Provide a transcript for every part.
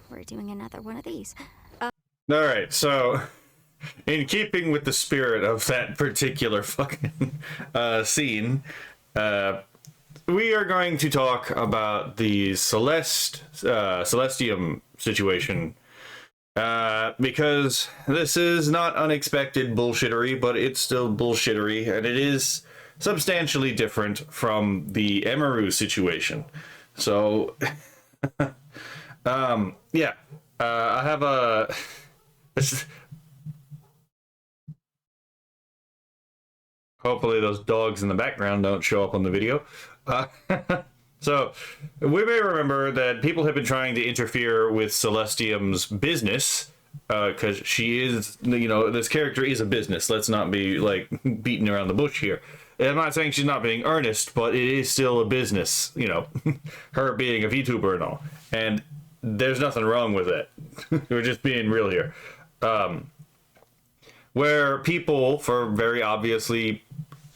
we're doing another one of these. All right, so in keeping with the spirit of that particular fucking scene, we are going to talk about the Celestium situation. Because this is not unexpected bullshittery, but it's still bullshittery, and it is substantially different from the Emaru situation. So, yeah, I have a... Hopefully those dogs in the background don't show up on the video. So, we may remember that people have been trying to interfere with Celestium's business, because she is, you know, this character is a business. Let's not be, like, beating around the bush here. I'm not saying she's not being earnest, but it is still a business, you know, her being a VTuber and all. And there's nothing wrong with it. We're just being real here. Where people, for very obviously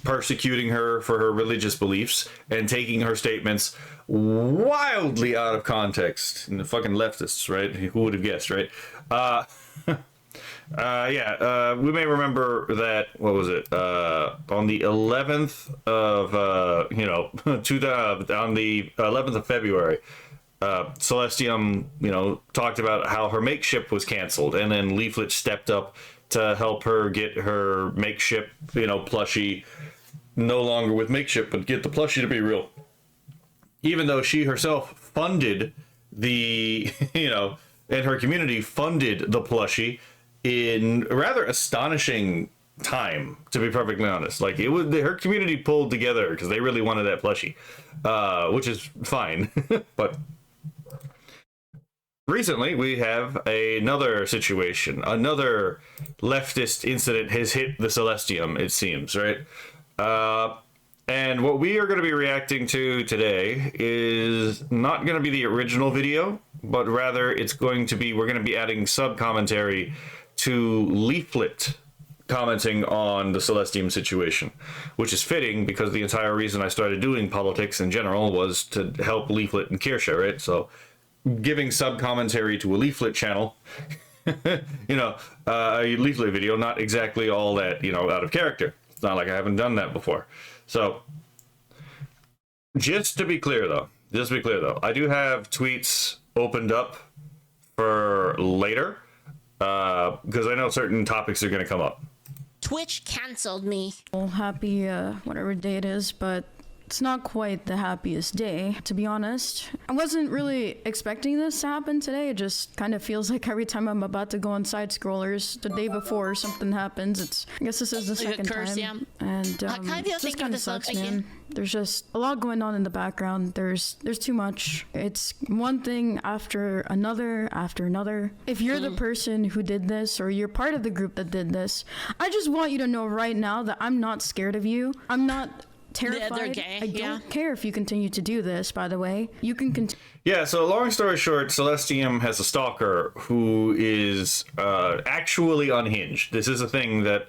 persecuting her for her religious beliefs and taking her statements wildly out of context. And the fucking leftists, right? Who would have guessed, right? We may remember that, what was it? On the 11th of, on the 11th of February, Celestium, you know, talked about how her makeship was canceled, and then Leaflit stepped up to help her get her makeship, you know, plushie, no longer with makeship, but get the plushie to be real. Even though she herself funded the, you know, and her community funded the plushie in a rather astonishing time, to be perfectly honest. Like, it was, her community pulled together because they really wanted that plushie, which is fine. But recently, we have another situation. Another leftist incident has hit the Celestium, it seems, right? And what we are going to be reacting to today is not going to be the original video, but rather it's going to be, we're going to be adding sub-commentary to Leaflit commenting on the Celestium situation, which is fitting because the entire reason I started doing politics in general was to help Leaflit and Kirsha, right? So giving sub-commentary to a Leaflit channel, you know, a Leaflit video, not exactly all that, you know, out of character. It's not like I haven't done that before. So, just to be clear though, I do have tweets opened up for later, because I know certain topics are going to come up. Twitch canceled me. Well, happy whatever day it is, but it's not quite the happiest day, to be honest. I wasn't really expecting this to happen today. It just kind of feels like every time I'm about to go on side scrollers, the day before something happens. I guess this is the second time. Yeah. And this kind of sucks, man. There's just a lot going on in the background. There's too much. It's one thing after another after another. If you're the person who did this, or you're part of the group that did this, I just want you to know right now that I'm not scared of you. I'm not terrified. Gay, I don't care if you continue to do this, by the way. You can continue. Yeah, so long story short, Celestium has a stalker who is actually unhinged. This is a thing that,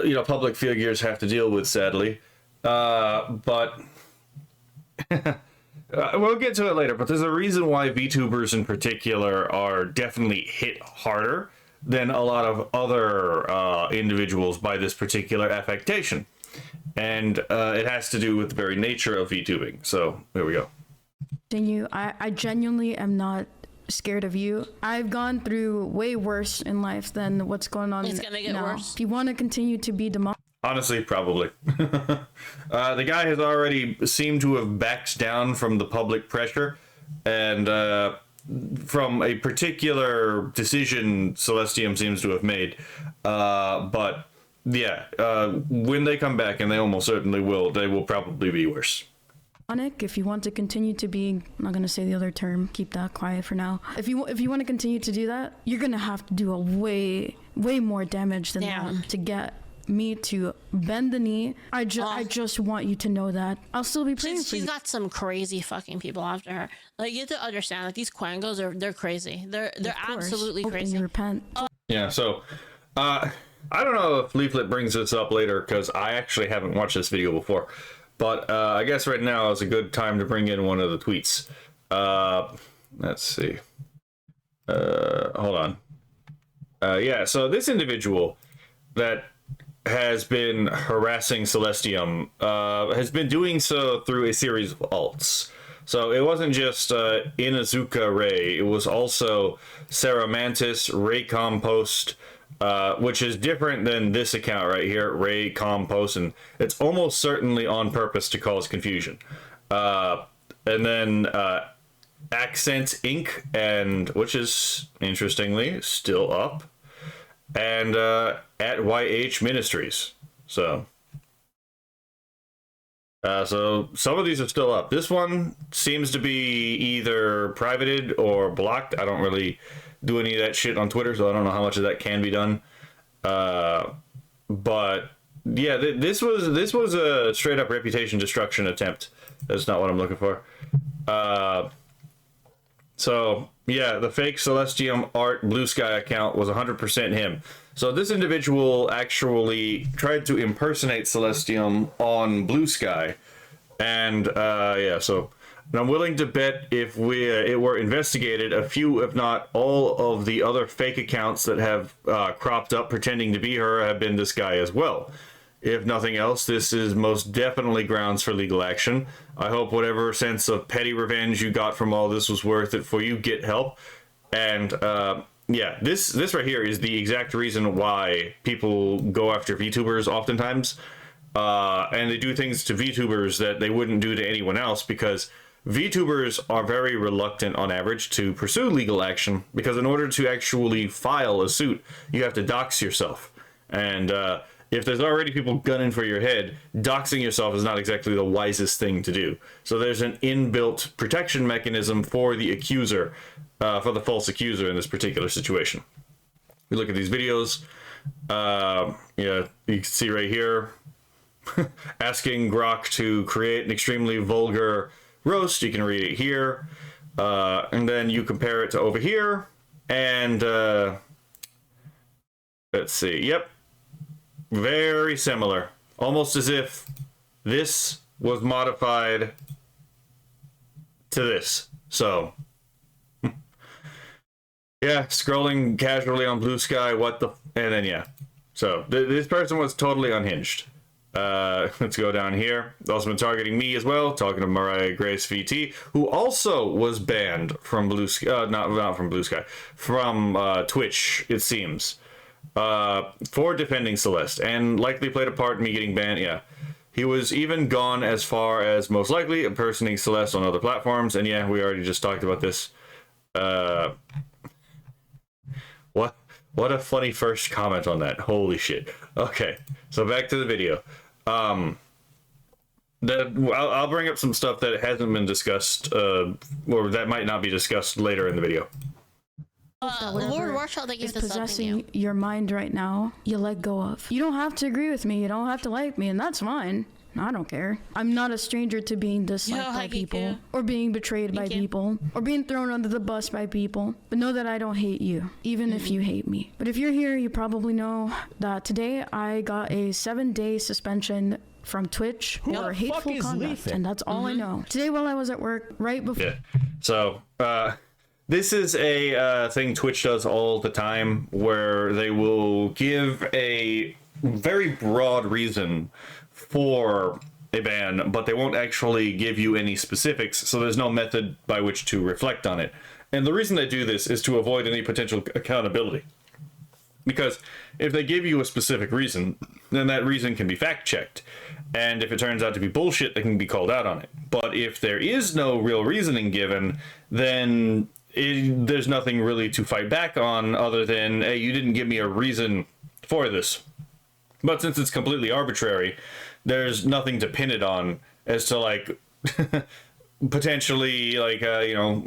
you know, public figures have to deal with, sadly. But we'll get to it later, but there's a reason why VTubers in particular are definitely hit harder than a lot of other individuals by this particular affectation. And it has to do with the very nature of VTubing. So there we go. I genuinely am not scared of you. I've gone through way worse in life than what's going on now. It's gonna get worse. If you want to continue to be demonic. Honestly, probably. The guy has already seemed to have backed down from the public pressure and from a particular decision Celestium seems to have made. But yeah, when they come back, and they almost certainly will, they will probably be worse. If you want to continue to be, I'm not going to say the other term, keep that quiet for now. If you want to continue to do that, you're going to have to do a way more damage than that to get me to bend the knee. I just want you to know that I'll still be praying for you. She's got some crazy fucking people after her. Like, you have to understand, like, these Quangos they're crazy. They're absolutely crazy. You repent. Yeah, so I don't know if Leaflit brings this up later, because I actually haven't watched this video before. But I guess right now is a good time to bring in one of the tweets. Let's see. hold on. Yeah, so this individual that has been harassing Celestium has been doing so through a series of alts. So it wasn't just Ideological Rei, it was also Saramantis, Ray Compost, which is different than this account right here, Ray Compost, and it's almost certainly on purpose to cause confusion. And then Accent Inc., and which is interestingly still up, and at YH Ministries. So so some of these are still up. This one seems to be either privated or blocked. I don't really do any of that shit on Twitter, so I don't know how much of that can be done. But yeah, this was a straight up reputation destruction attempt. That's not what I'm looking for. So yeah, the fake Celestium Art Blue Sky account was 100% him. So this individual actually tried to impersonate Celestium on Blue Sky, and yeah, so and I'm willing to bet if it were investigated, a few, if not all, of the other fake accounts that have cropped up pretending to be her have been this guy as well. If nothing else, this is most definitely grounds for legal action. I hope whatever sense of petty revenge you got from all this was worth it for you. Get help. And yeah, this right here is the exact reason why people go after VTubers oftentimes. And they do things to VTubers that they wouldn't do to anyone else, because VTubers are very reluctant on average to pursue legal action, because in order to actually file a suit, you have to dox yourself. And if there's already people gunning for your head, doxing yourself is not exactly the wisest thing to do. So there's an inbuilt protection mechanism for the accuser, for the false accuser in this particular situation. We look at these videos. Yeah, you can see right here, asking Grok to create an extremely vulgar roast. You can read it here. And then you compare it to over here. And let's see. Yep. Very similar. Almost as if this was modified to this. So, yeah, scrolling casually on Blue Sky, what the... And then, yeah. So, this person was totally unhinged. Let's go down here. Also been targeting me as well, talking to Mariah Grace VT, who also was banned from Blue Sky, not from Blue Sky, from Twitch, it seems. For defending Celeste, and likely played a part in me getting banned. Yeah, he was even gone as far as most likely impersonating Celeste on other platforms. And yeah, we already just talked about this. What a funny first comment on that. Holy shit. Okay, so back to the video. I'll bring up some stuff that hasn't been discussed, or that might not be discussed later in the video. Lord Marshall, thank you is for possessing your mind right now, you let go of. You don't have to agree with me, you don't have to like me, and that's fine. I don't care. I'm not a stranger to being disliked by people, or being betrayed by people, or being thrown under the bus by people. But know that I don't hate you, even if you hate me. But if you're here, you probably know that today I got a 7-day suspension from Twitch for hateful conduct, and that's all I know. Today while I was at work, right before... Yeah, so, this is a thing Twitch does all the time, where they will give a very broad reason for a ban, but they won't actually give you any specifics, so there's no method by which to reflect on it. And the reason they do this is to avoid any potential accountability. Because if they give you a specific reason, then that reason can be fact-checked. And if it turns out to be bullshit, they can be called out on it. But if there is no real reasoning given, then there's nothing really to fight back on other than, hey, you didn't give me a reason for this. But since it's completely arbitrary, there's nothing to pin it on as to, like, potentially, like, you know,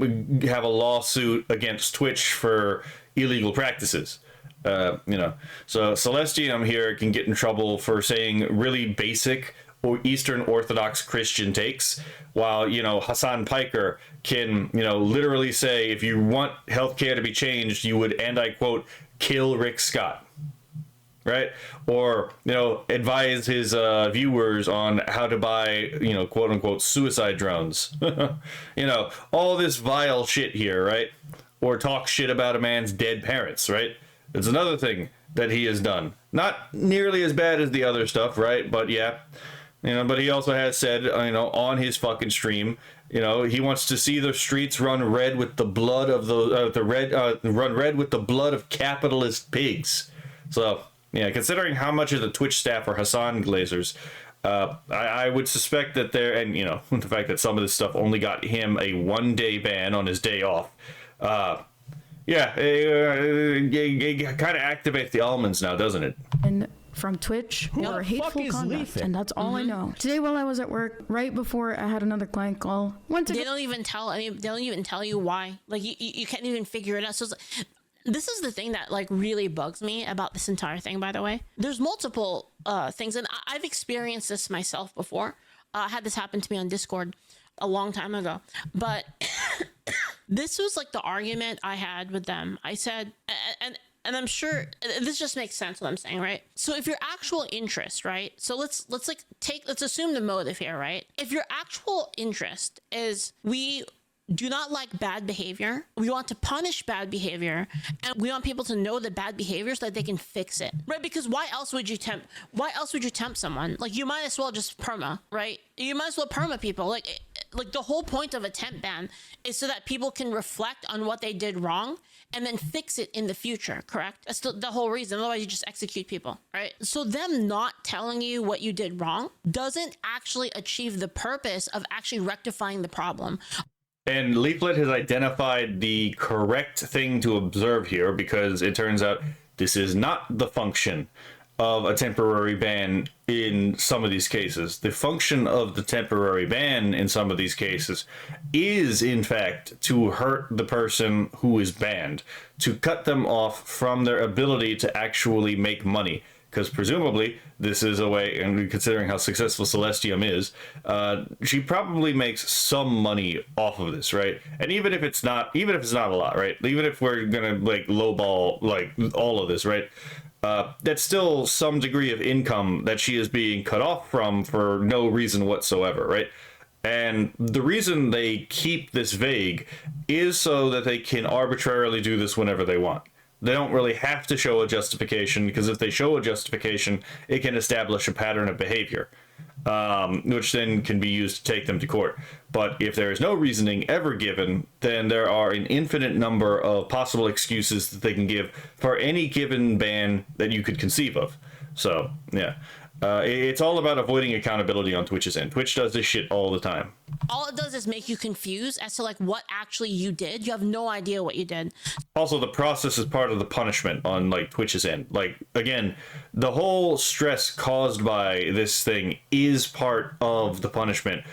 have a lawsuit against Twitch for illegal practices. You know, so Celestium here can get in trouble for saying really basic or Eastern Orthodox Christian takes, while, you know, Hassan Piker can, you know, literally say, if you want healthcare to be changed, you would, and I quote, kill Rick Scott, right? Or, you know, advise his viewers on how to buy, you know, quote unquote suicide drones. You know, all this vile shit here, right? or talk shit about a man's dead parents, right? It's another thing that he has done. Not nearly as bad as the other stuff, right? But yeah, but he also has said, on his fucking stream, he wants to see the streets run red with the blood of run red with the blood of capitalist pigs. So yeah, considering how much of the Twitch staff are Hassan Glazers, I would suspect that the fact that some of this stuff only got him a 1-day ban on his day off. It kind of activates the almonds now, doesn't it? And from Twitch or hateful conduct, and that's all I know. Today, while I was at work, right before I had another client call, they don't even tell you why. Like you can't even figure it out. So this is the thing that like really bugs me about this entire thing. By the way, there's multiple things, and I've experienced this myself before. I had this happen to me on Discord a long time ago, but this was like the argument I had with them. I said, and I'm sure this just makes sense what I'm saying, right? So if your actual interest, right? So let's assume the motive here, right? If your actual interest is we do not like bad behavior, we want to punish bad behavior, and we want people to know the bad behavior so that they can fix it, right? Because why else would you tempt someone? Like, you might as well just perma, right? You might as well perma people. Like the whole point of a temp ban is so that people can reflect on what they did wrong and then fix it in the future, correct? That's the whole reason. Otherwise, you just execute people, right? So them not telling you what you did wrong doesn't actually achieve the purpose of actually rectifying the problem. And Leaflit has identified the correct thing to observe here, because it turns out this is not the function of a temporary ban in some of these cases. The function of the temporary ban in some of these cases is, in fact, to hurt the person who is banned, to cut them off from their ability to actually make money. Because presumably this is a way, and considering how successful Celestium is, she probably makes some money off of this, right? And even if it's not a lot, right? Even if we're gonna like lowball like all of this, right? That's still some degree of income that she is being cut off from for no reason whatsoever, right? And the reason they keep this vague is so that they can arbitrarily do this whenever they want. They don't really have to show a justification, because if they show a justification, it can establish a pattern of behavior, which then can be used to take them to court. But if there is no reasoning ever given, then there are an infinite number of possible excuses that they can give for any given ban that you could conceive of. So, yeah. It's all about avoiding accountability on Twitch's end. Twitch does this shit all the time. All it does is make you confused as to like what actually you did. You have no idea what you did. Also, the process is part of the punishment on like Twitch's end. Like, again, the whole stress caused by this thing is part of the punishment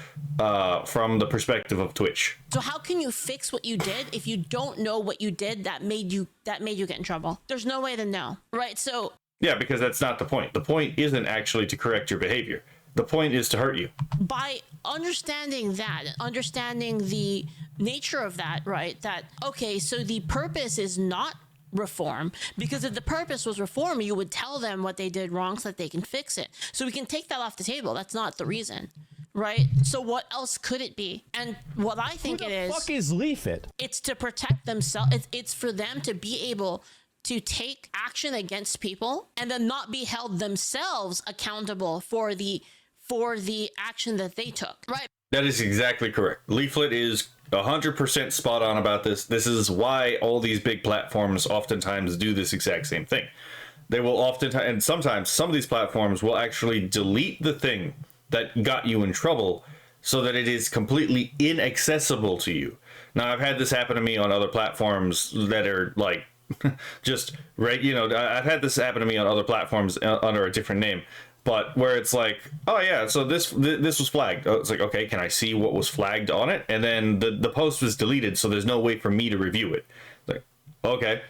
from the perspective of Twitch. So how can you fix what you did if you don't know what you did that made you get in trouble? There's no way to know, right? So yeah, because that's not the point. The point isn't actually to correct your behavior. The point is to hurt you. By understanding the nature of that, right? That, okay, so the purpose is not reform, because if the purpose was reform, you would tell them what they did wrong so that they can fix it. So we can take that off the table. That's not the reason, right? So what else could it be? And what I think it is... Who the fuck is Leaflit? It's to protect themselves. It's for them to be able to take action against people and then not be held themselves accountable for the action that they took, right? That is exactly correct. Leaflit is 100% spot on about this. This is why all these big platforms oftentimes do this exact same thing. They will oftentimes, and sometimes some of these platforms will actually delete the thing that got you in trouble so that it is completely inaccessible to you. Now, I've had this happen to me on other platforms that are like, just right, I've had this happen to me on other platforms under a different name, but where it's like, oh yeah, so this was flagged. It's like, okay, can I see what was flagged on it? And then the post was deleted, so there's no way for me to review it. Like, okay,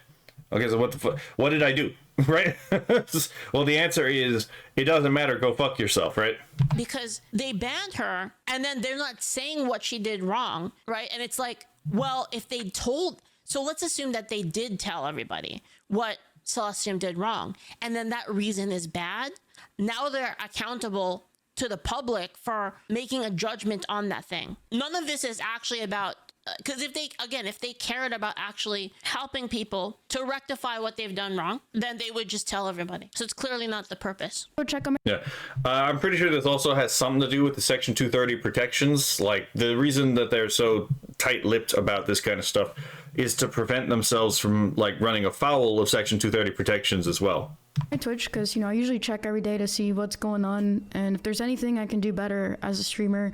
so what did I do? Right? Well, the answer is it doesn't matter. Go fuck yourself, right? Because they banned her, and then they're not saying what she did wrong, right? And it's like, well, if they told. So let's assume that they did tell everybody what Celestium did wrong, and then that reason is bad. Now they're accountable to the public for making a judgment on that thing. None of this is actually about because if they cared about actually helping people to rectify what they've done wrong, then they would just tell everybody. So it's clearly not the purpose. Go check them. Yeah, I'm pretty sure this also has something to do with the Section 230 protections. Like, the reason that they're so tight-lipped about this kind of stuff is to prevent themselves from, like, running afoul of Section 230 protections as well. My Twitch, because I usually check every day to see what's going on, and if there's anything I can do better as a streamer.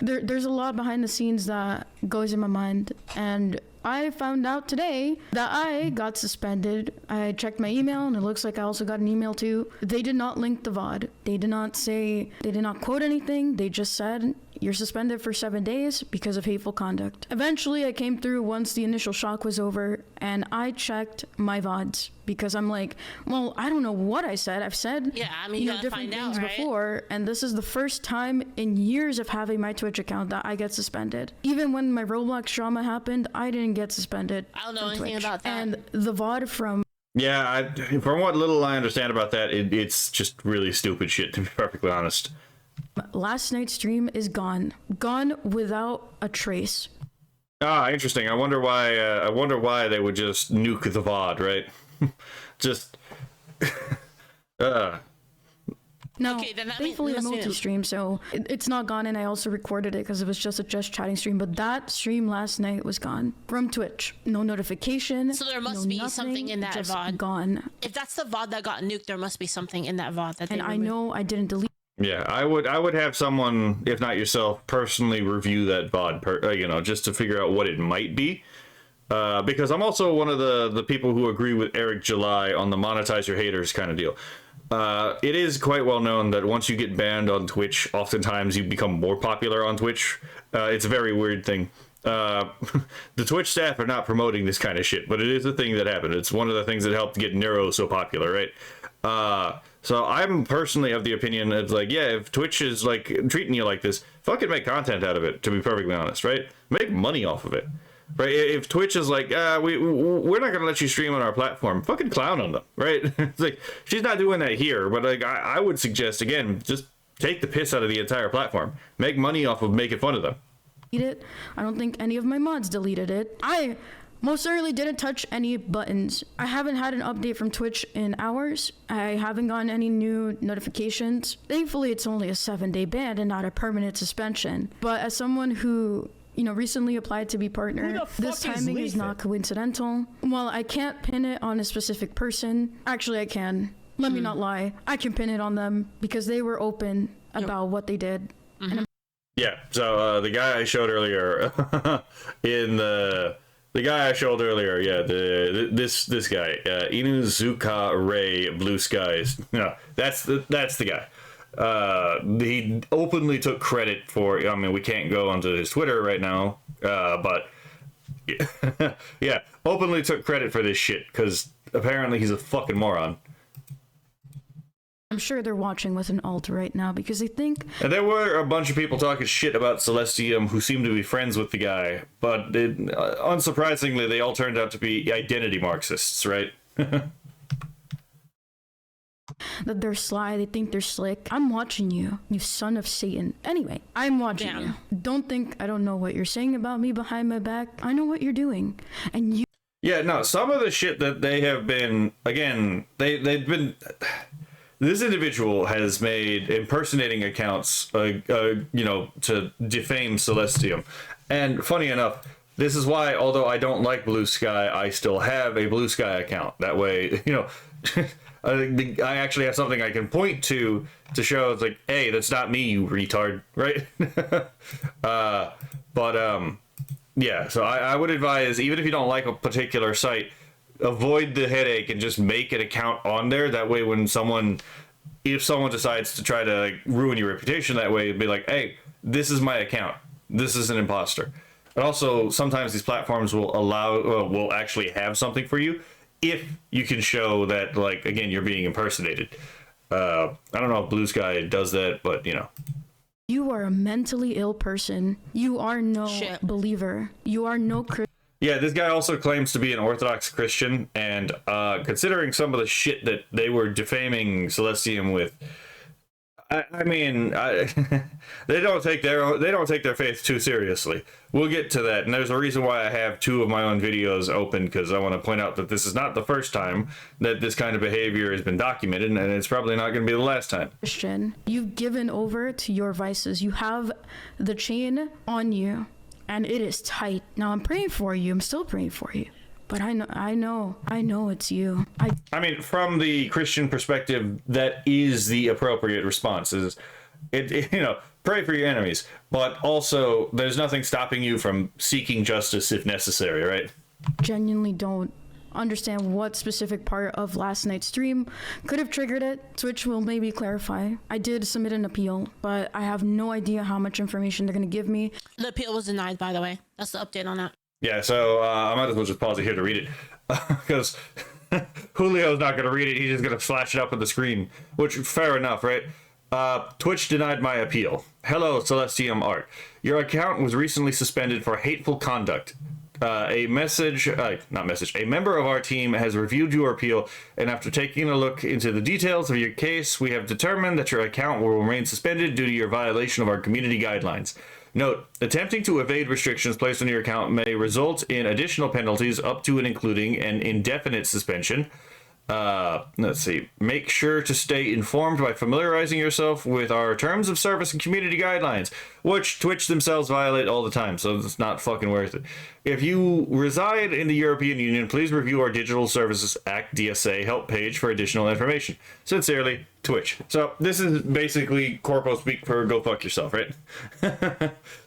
There's a lot behind the scenes that goes in my mind, and I found out today that I got suspended. I checked my email, and it looks like I also got an email too. They did not link the VOD. They did not quote anything. They just said, you're suspended for 7 days because of hateful conduct. Eventually, I came through once the initial shock was over, and I checked my VODs because I'm like, well, I don't know what I said. I've said different things before, and this is the first time in years of having my Twitch account that I get suspended. Even when my Roblox drama happened, I didn't get suspended. I don't know anything Twitch. about that. And the VOD from... Yeah, from what little I understand about that, it's just really stupid shit, to be perfectly honest. last night's stream is gone without a trace. Ah, interesting. I wonder why they would just nuke the VOD, right? just No, Okay, then that thankfully means- a multi-stream, so it's not gone, and I also recorded it because it was just a just chatting stream, but that stream last night was gone from Twitch. No notification. So there must no be nothing, something in that just VOD. gone. If that's the VOD that got nuked, there must be something in that VOD that they And I removed. know I didn't delete. yeah. I would have someone, if not yourself, personally review that VOD, just to figure out what it might be. Because I'm also one of the people who agree with Eric July on the monetize your haters kind of deal. It is quite well known that once you get banned on Twitch, oftentimes you become more popular on Twitch. It's a very weird thing. The Twitch staff are not promoting this kind of shit, but it is a thing that happened. It's one of the things that helped get Nero so popular, right? So I'm personally of the opinion that, like, yeah, if Twitch is, like, treating you like this, fucking make content out of it, to be perfectly honest, right? Make money off of it. Right, if Twitch is like, we're not gonna let you stream on our platform, fucking clown on them, right? It's like, she's not doing that here, but like, I would suggest, again, just take the piss out of the entire platform, make money off of making fun of them. It. I don't think any of my mods deleted it. I most certainly didn't touch any buttons. I haven't had an update from Twitch in hours. I haven't gotten any new notifications. Thankfully, it's only a 7-day ban and not a permanent suspension. But as someone who recently applied to be partner, this timing is not coincidental. While I can't pin it on a specific person, actually I can. Let me not lie. I can pin it on them because they were open about what they did. Mm-hmm. Yeah, so the guy I showed earlier this guy, Ideological Rei, Blue Skies. No, that's the guy. He openly took credit for, I mean, we can't go onto his Twitter right now, but yeah, openly took credit for this shit, because apparently he's a fucking moron. I'm sure they're watching with an alt right now because they think... And there were a bunch of people talking shit about Celestium who seemed to be friends with the guy, but unsurprisingly, they all turned out to be identity Marxists, right? That they're sly, they think they're slick. I'm watching you, you son of Satan. Anyway, I'm watching you. Don't think I don't know what you're saying about me behind my back. I know what you're doing. And you... Yeah, no, some of the shit that they have been, again, they've been... This individual has made impersonating accounts, to defame Celestium. And funny enough, this is why, although I don't like Blue Sky, I still have a Blue Sky account. That way, I actually have something I can point to show it's like, hey, that's not me, you retard, right? Yeah, so I would advise, even if you don't like a particular site, avoid the headache and just make an account on there. That way, when if someone decides to try to ruin your reputation that way, it'd be like, hey, this is my account. This is an imposter. And also, sometimes these platforms will actually have something for you if you can show that, like, again, you're being impersonated. I don't know if Blue Sky does that, but, You are a mentally ill person. You are no believer. You are no Christian. Yeah, this guy also claims to be an Orthodox Christian, and considering some of the shit that they were defaming Celestium with, I mean, they don't take their faith too seriously. We'll get to that, and there's a reason why I have two of my own videos open, because I want to point out that this is not the first time that this kind of behavior has been documented, and it's probably not going to be the last time. Christian, you've given over to your vices. You have the chain on you, and it is tight. Now I'm praying for you. I'm still praying for you. But I know it's you. I mean, from the Christian perspective, that is the appropriate response. Is it pray for your enemies, but also there's nothing stopping you from seeking justice if necessary, right? Genuinely don't understand what specific part of last night's stream could have triggered it. Twitch will maybe clarify. I did submit an appeal, but I have no idea how much information they're going to give me. The appeal was denied, by the way. That's the update on that. Yeah, so I might as well just pause it here to read it, because Julio's not going to read it. He's just going to flash it up on the screen, which fair enough, right? Twitch denied my appeal. Hello, Celestium Art. Your account was recently suspended for hateful conduct. A member of our team has reviewed your appeal, and after taking a look into the details of your case, we have determined that your account will remain suspended due to your violation of our community guidelines. Note, attempting to evade restrictions placed on your account may result in additional penalties up to and including an indefinite suspension. Let's see. Make sure to stay informed by familiarizing yourself with our terms of service and community guidelines, which Twitch themselves violate all the time, so it's not fucking worth it. If you reside in the European Union, please review our Digital Services Act DSA help page for additional information. Sincerely, Twitch. So this is basically corpo speak for go fuck yourself, right?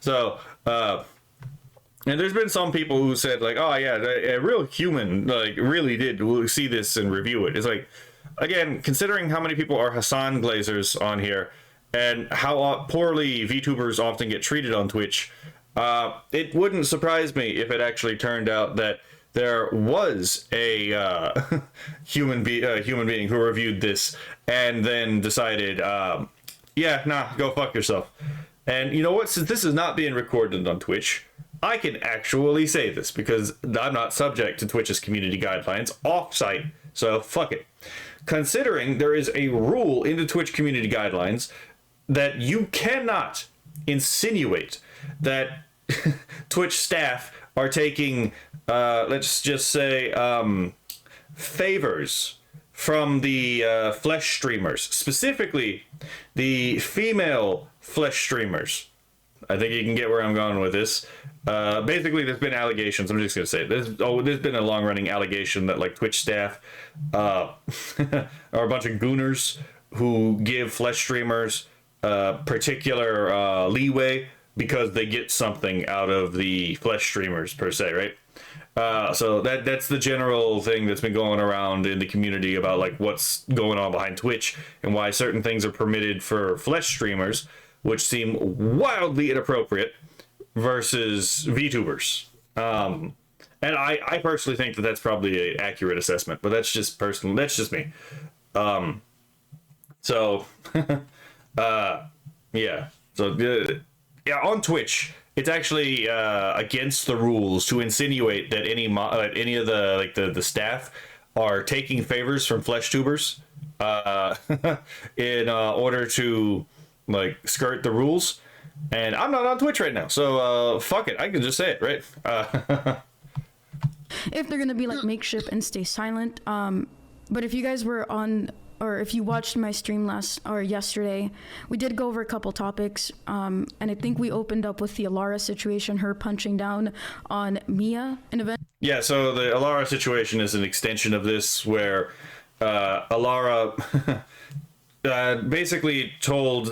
So, and there's been some people who said, like, oh yeah, a real human, like, really did see this and review it. It's like, again, considering how many people are Hassan Glazers on here and how poorly VTubers often get treated on Twitch, it wouldn't surprise me if it actually turned out that there was a human being who reviewed this and then decided, yeah, nah, go fuck yourself. And you know what? Since this is not being recorded on Twitch, I can actually say this because I'm not subject to Twitch's community guidelines off-site, so fuck it. Considering there is a rule in the Twitch community guidelines that you cannot insinuate that Twitch staff are taking, let's just say, favors from the flesh streamers, specifically the female flesh streamers. I think you can get where I'm going with this. Basically, there's been allegations. I'm just going to say there's been a long-running allegation that like Twitch staff are a bunch of gooners who give flesh streamers particular leeway because they get something out of the flesh streamers per se, right? So that's the general thing that's been going around in the community about like what's going on behind Twitch and why certain things are permitted for flesh streamers, which seem wildly inappropriate, versus VTubers. And I personally think that that's probably an accurate assessment, but that's just personal. That's just me. So, yeah. So, yeah, on Twitch, it's actually against the rules to insinuate that any of the staff are taking favors from flesh tubers in order to like skirt the rules. And I'm not on Twitch right now, so fuck it, I can just say it, right? If they're gonna be like makeshift and stay silent, but if you guys were on, or if you watched my stream yesterday, we did go over a couple topics, and I think we opened up with the Alara situation, her punching down on Mia in event. Yeah, so the Alara situation is an extension of this, where Alara basically told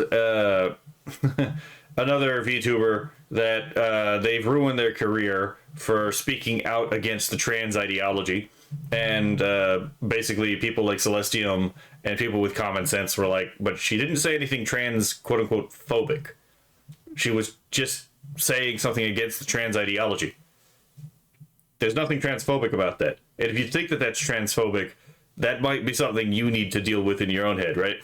another VTuber that they've ruined their career for speaking out against the trans ideology. And basically people like Celestium and people with common sense were like, but she didn't say anything trans, quote unquote, phobic. She was just saying something against the trans ideology. There's nothing transphobic about that. And if you think that that's transphobic, that might be something you need to deal with in your own head, right?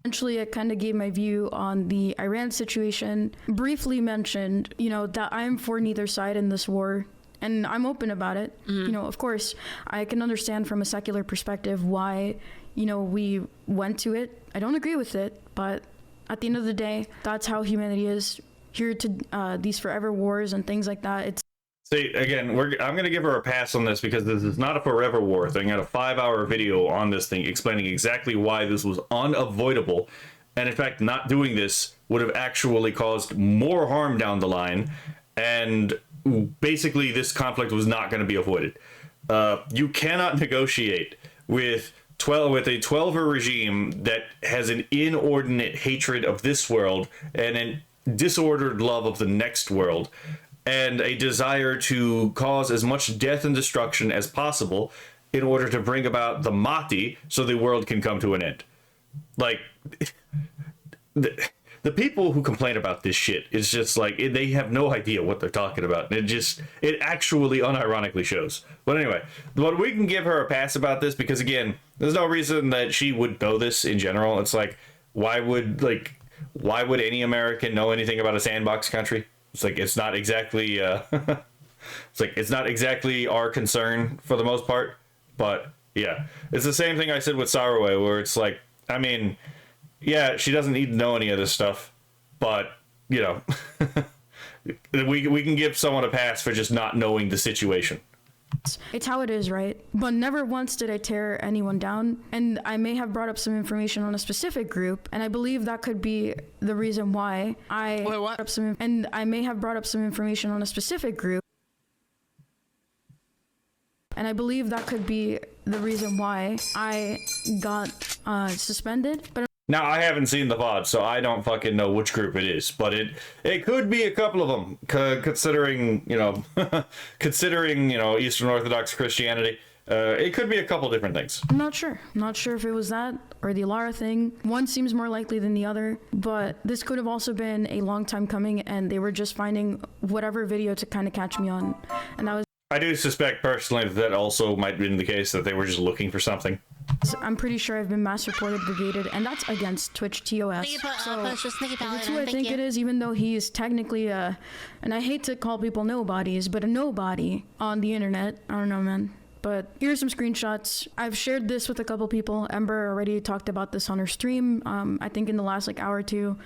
Eventually, I kind of gave my view on the Iran situation, briefly mentioned, that I'm for neither side in this war, and I'm open about it. Of course, I can understand from a secular perspective why, we went to it. I don't agree with it, but at the end of the day, that's how humanity is. Here to these forever wars and things like that. See, again, I'm going to give her a pass on this because this is not a forever war thing. I had a 5-hour video on this thing explaining exactly why this was unavoidable. And in fact, not doing this would have actually caused more harm down the line. And basically, this conflict was not going to be avoided. You cannot negotiate with a 12er regime that has an inordinate hatred of this world and an disordered love of the next world, and a desire to cause as much death and destruction as possible in order to bring about the Mahdi so the world can come to an end. Like, the people who complain about this shit is just like, they have no idea what they're talking about. And it actually unironically shows. But anyway, but we can give her a pass about this because, again, there's no reason that she would know this in general. It's like, why would any American know anything about a sandbox country? It's like, it's not exactly it's not exactly our concern for the most part. But yeah, it's the same thing I said with Saraway, where it's like, I mean, yeah, she doesn't need to know any of this stuff, but we can give someone a pass for just not knowing the situation. It's how it is, right? But never once did I tear anyone down. And I may have brought up some information on a specific group, and I believe that could be the reason why I brought up some. And I may have brought up some information on a specific group, and I believe that could be the reason why I got suspended. But now, I haven't seen the VOD, so I don't fucking know which group it is, but it could be a couple of them, considering Eastern Orthodox Christianity. It could be a couple different things. I'm not sure. Not sure if it was that or the Alara thing. One seems more likely than the other, but this could have also been a long time coming, and they were just finding whatever video to kind of catch me on, and that was. I do suspect personally that also might have been the case, that they were just looking for something. I'm pretty sure I've been mass reported, brigaded, and that's against Twitch TOS. So that's who I think it is, even though he is technically and I hate to call people nobodies, but a nobody on the internet. I don't know, man. But here's some screenshots. I've shared this with a couple people. Ember already talked about this on her stream, I think in the last hour or two.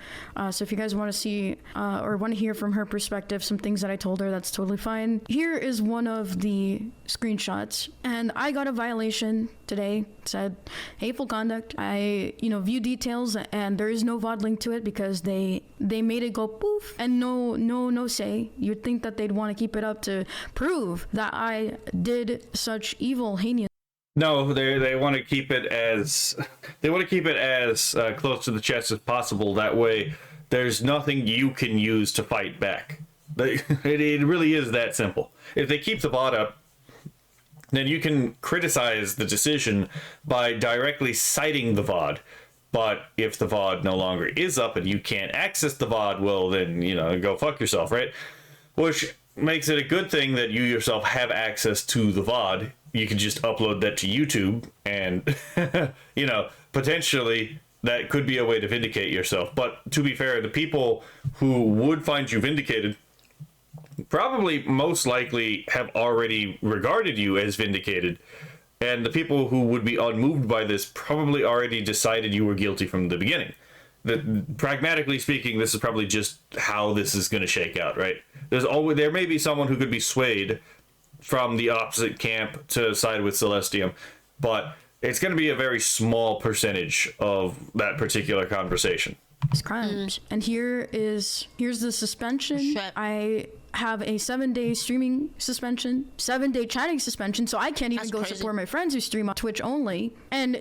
So if you guys want to see or want to hear from her perspective, some things that I told her, that's totally fine. Here is one of the screenshots. And I got a violation today. It said hateful conduct. I, view details, and there is no VOD link to it because they made it go poof and no say. You'd think that they'd want to keep it up to prove that I did such evil, heinous. No, they want to keep it as close to the chest as possible. That way, there's nothing you can use to fight back. It really is that simple. If they keep the VOD up, then you can criticize the decision by directly citing the VOD. But if the VOD no longer is up and you can't access the VOD, well, then, go fuck yourself, right? Which makes it a good thing that you yourself have access to the VOD. You can just upload that to YouTube and, potentially that could be a way to vindicate yourself. But to be fair, the people who would find you vindicated probably most likely have already regarded you as vindicated. And the people who would be unmoved by this probably already decided you were guilty from the beginning. Pragmatically speaking, this is probably just how this is going to shake out, right? There may be someone who could be swayed from the opposite camp to side with Celestium, but it's going to be a very small percentage of that particular conversation. Crimes. And here's the suspension. Shit. I have a 7-day streaming suspension, 7-day chatting suspension, so I can't even That's go crazy. support my friends who stream on Twitch only. And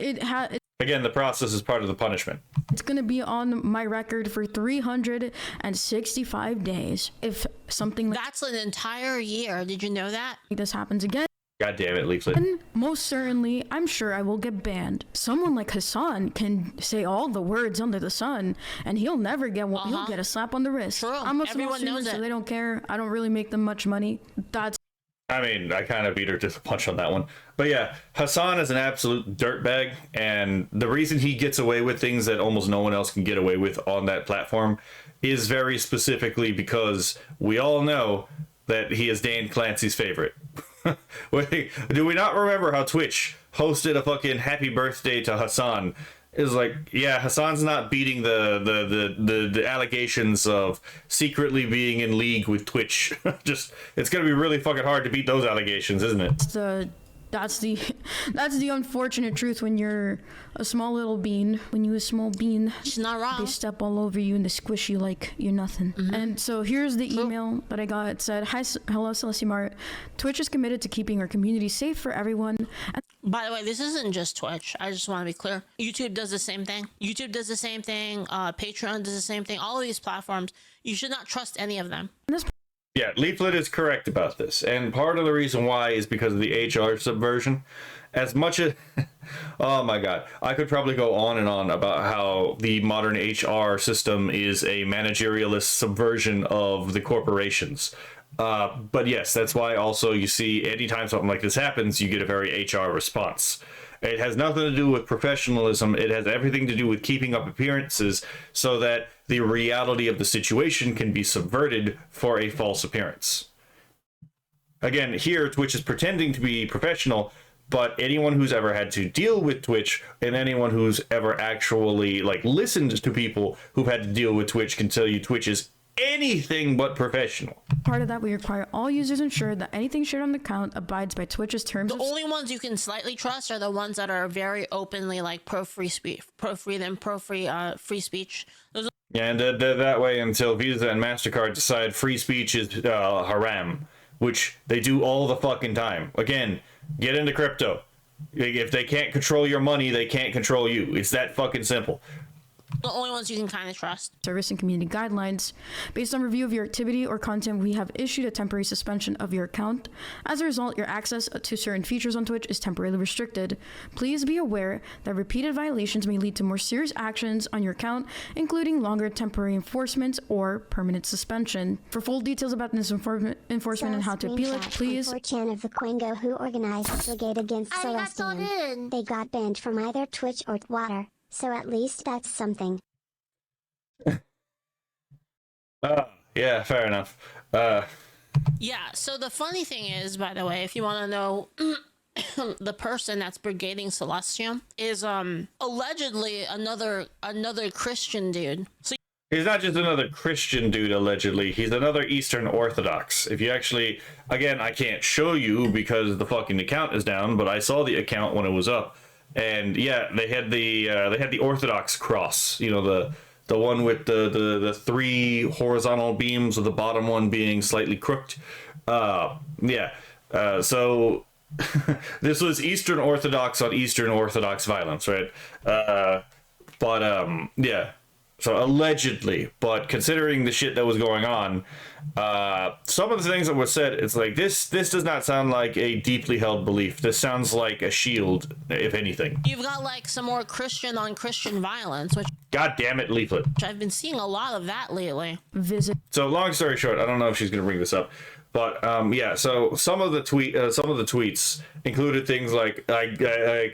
Again, the process is part of the punishment. it's gonna be on my record for 365 days if something like That's an entire year. Did you know that? this happens again. God damn it, Leaflit. And most certainly, I'm sure I will get banned. Someone like Hassan can say all the words under the sun, and he'll never get one. He'll get a slap on the wrist. True. I'm a small Everyone streamer, knows so it. they don't care. I don't really make them much money. That's I mean, I kind of beat her to the punch on that one. But yeah, Hassan is an absolute dirtbag, and the reason he gets away with things that almost no one else can get away with on that platform is very specifically because we all know that he is Dan Clancy's favorite. Do we not remember how Twitch posted a fucking happy birthday to Hassan. Is like, yeah, Hassan's not beating the allegations of secretly being in league with Twitch. Just, it's gonna be really fucking hard to beat those allegations, isn't it? That's the unfortunate truth when you're a small little bean. When you a small bean, She's not wrong. they step all over you and they squish you like you're nothing. And so here's the email that I got. It said, hello, Celestium Art. Twitch is committed to keeping our community safe for everyone. By the way, this isn't just Twitch. I just want to be clear. YouTube does the same thing. Patreon does the same thing. All of these platforms, you should not trust any of them. Yeah, Leaflit is correct about this, and part of the reason why is because of the HR subversion. As much as, oh my god, I could probably go on and on about how the modern HR system is a managerialist subversion of the corporations. But yes, that's why also you see anytime something like this happens, you get a very HR response. It has nothing to do with professionalism. It has everything to do with keeping up appearances so that the reality of the situation can be subverted for a false appearance. Again, here, Twitch is pretending to be professional, but anyone who's ever had to deal with Twitch and anyone who's ever actually like listened to people who've had to deal with Twitch can tell you Twitch is anything but professional. Part of that, we require all users ensure that anything shared on the account abides by Twitch's terms. The only ones you can slightly trust are the ones that are very openly like pro-free speech, free speech. Those Yeah, and that way until Visa and MasterCard decide free speech is haram, which they do all the fucking time. Again, get into crypto. If they can't control your money, they can't control you. It's that fucking simple. the only ones you can kind of trust. Service and community guidelines. Based on review of your activity or content, we have issued a temporary suspension of your account. As a result, your access to certain features on Twitch is temporarily restricted. Please be aware that repeated violations may lead to more serious actions on your account, including longer temporary enforcement or permanent suspension. For full details about this enforcement and how to appeal it, please. 4chan of the Quango who organized the brigade against Celestium. They got banned from either Twitch or Water, so at least that's something. Yeah, fair enough. Yeah, so the funny thing is, by the way, if you want to know, the person that's brigading Celestium is allegedly another Christian dude. So He's not just another Christian dude, allegedly. He's another Eastern Orthodox. If you actually, again, I can't show you because the fucking account is down, but I saw the account when it was up, and yeah, they had the Orthodox cross. You know, the one with the three horizontal beams, with the bottom one being slightly crooked. Yeah. So this was Eastern Orthodox on Eastern Orthodox violence, right? Yeah. So allegedly, but considering the shit that was going on, some of the things that were said, it's like this does not sound like a deeply held belief. This sounds like a shield, if anything. you've got like some more Christian on Christian violence, which God damn it, Leaflit. I've been seeing a lot of that lately. Visit. So long story short, I don't know if she's gonna bring this up, but yeah. So some of the tweets included things like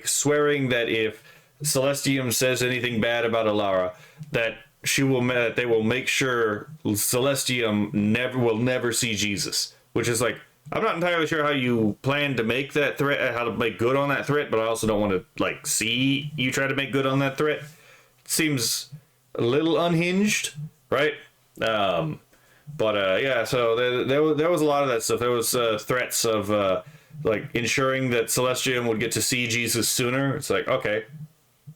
swearing that if Celestium says anything bad about Alara, that they will make sure Celestium will never see Jesus. Which is like, I'm not entirely sure how you plan to make that threat, how to make good on that threat, but I also don't want to like see you try to make good on that threat. It seems a little unhinged, right? Yeah. So there was a lot of that stuff. There was threats of like ensuring that Celestium would get to see Jesus sooner. It's like, okay,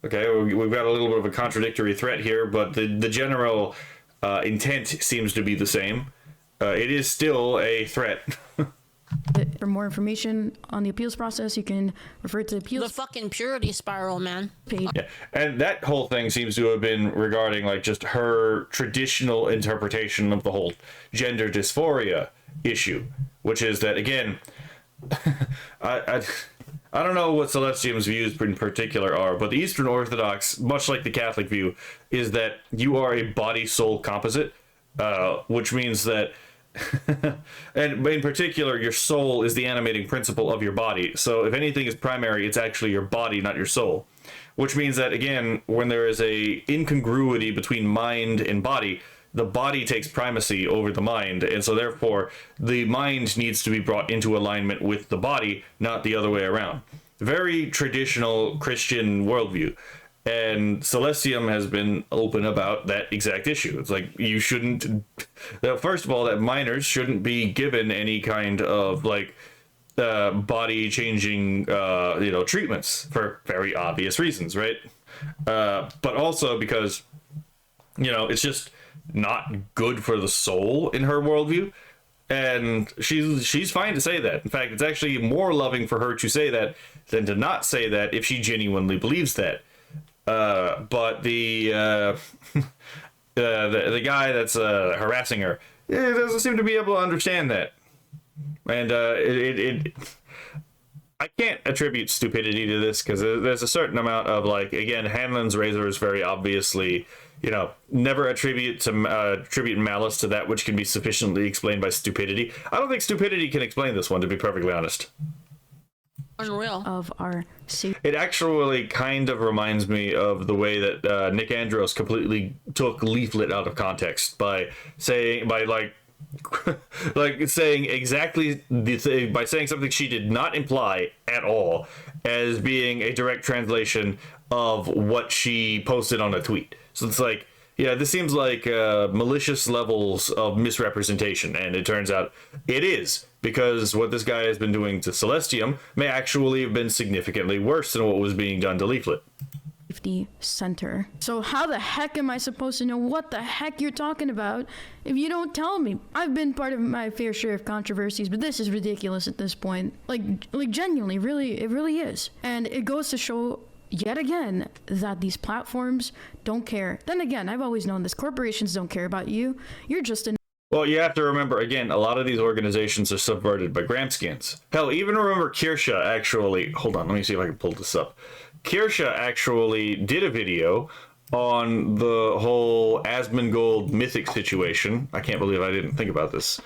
we've got a little bit of a contradictory threat here, but the general intent seems to be the same. It is still a threat. For more information on the appeals process, you can refer to the The appeals fucking purity spiral, man. page. Yeah, and that whole thing seems to have been regarding like just her traditional interpretation of the whole gender dysphoria issue, which is that, again, I don't know what Celestium's views in particular are, but the Eastern Orthodox, much like the Catholic view, is that you are a body-soul composite, which means that, and in particular, your soul is the animating principle of your body. So if anything is primary, it's actually your body, not your soul. Which means that, again, when there is a incongruity between mind and body, the body takes primacy over the mind, and so therefore the mind needs to be brought into alignment with the body, not the other way around. very traditional Christian worldview. And Celestium has been open about that exact issue. It's like, you shouldn't, first of all, that minors shouldn't be given any kind of like body changing, treatments for very obvious reasons, right? But also because, it's just not good for the soul in her worldview. And she's fine to say that. In fact, it's actually more loving for her to say that than to not say that if she genuinely believes that. But the guy that's harassing her, doesn't seem to be able to understand that. And I can't attribute stupidity to this, because there's a certain amount of, like, again, Hanlon's razor is very obviously, never attribute malice to that which can be sufficiently explained by stupidity. I don't think stupidity can explain this one, to be perfectly honest. Unreal. Of our It actually kind of reminds me of the way that Nick Andros completely took Leaflit out of context by saying exactly the thing, by saying something she did not imply at all as being a direct translation of what she posted on a tweet. So it's like, yeah, this seems like malicious levels of misrepresentation, and it turns out it is, because what this guy has been doing to Celestium may actually have been significantly worse than what was being done to Leaflit. Safety center. So how the heck am I supposed to know what the heck you're talking about if you don't tell me? I've been part of my fair share of controversies, but this is ridiculous at this point. Like genuinely, really, it really is. And it goes to show yet again that these platforms don't care. Then again, I've always known this. Corporations don't care about you. You're just an... Well, you have to remember, again, a lot of these organizations are subverted by Gramskins. Hell, even remember Kirsha actually... Hold on, let me see if I can pull this up. Kirsha actually did a video on the whole Asmongold Mythic situation. I can't believe I didn't think about this.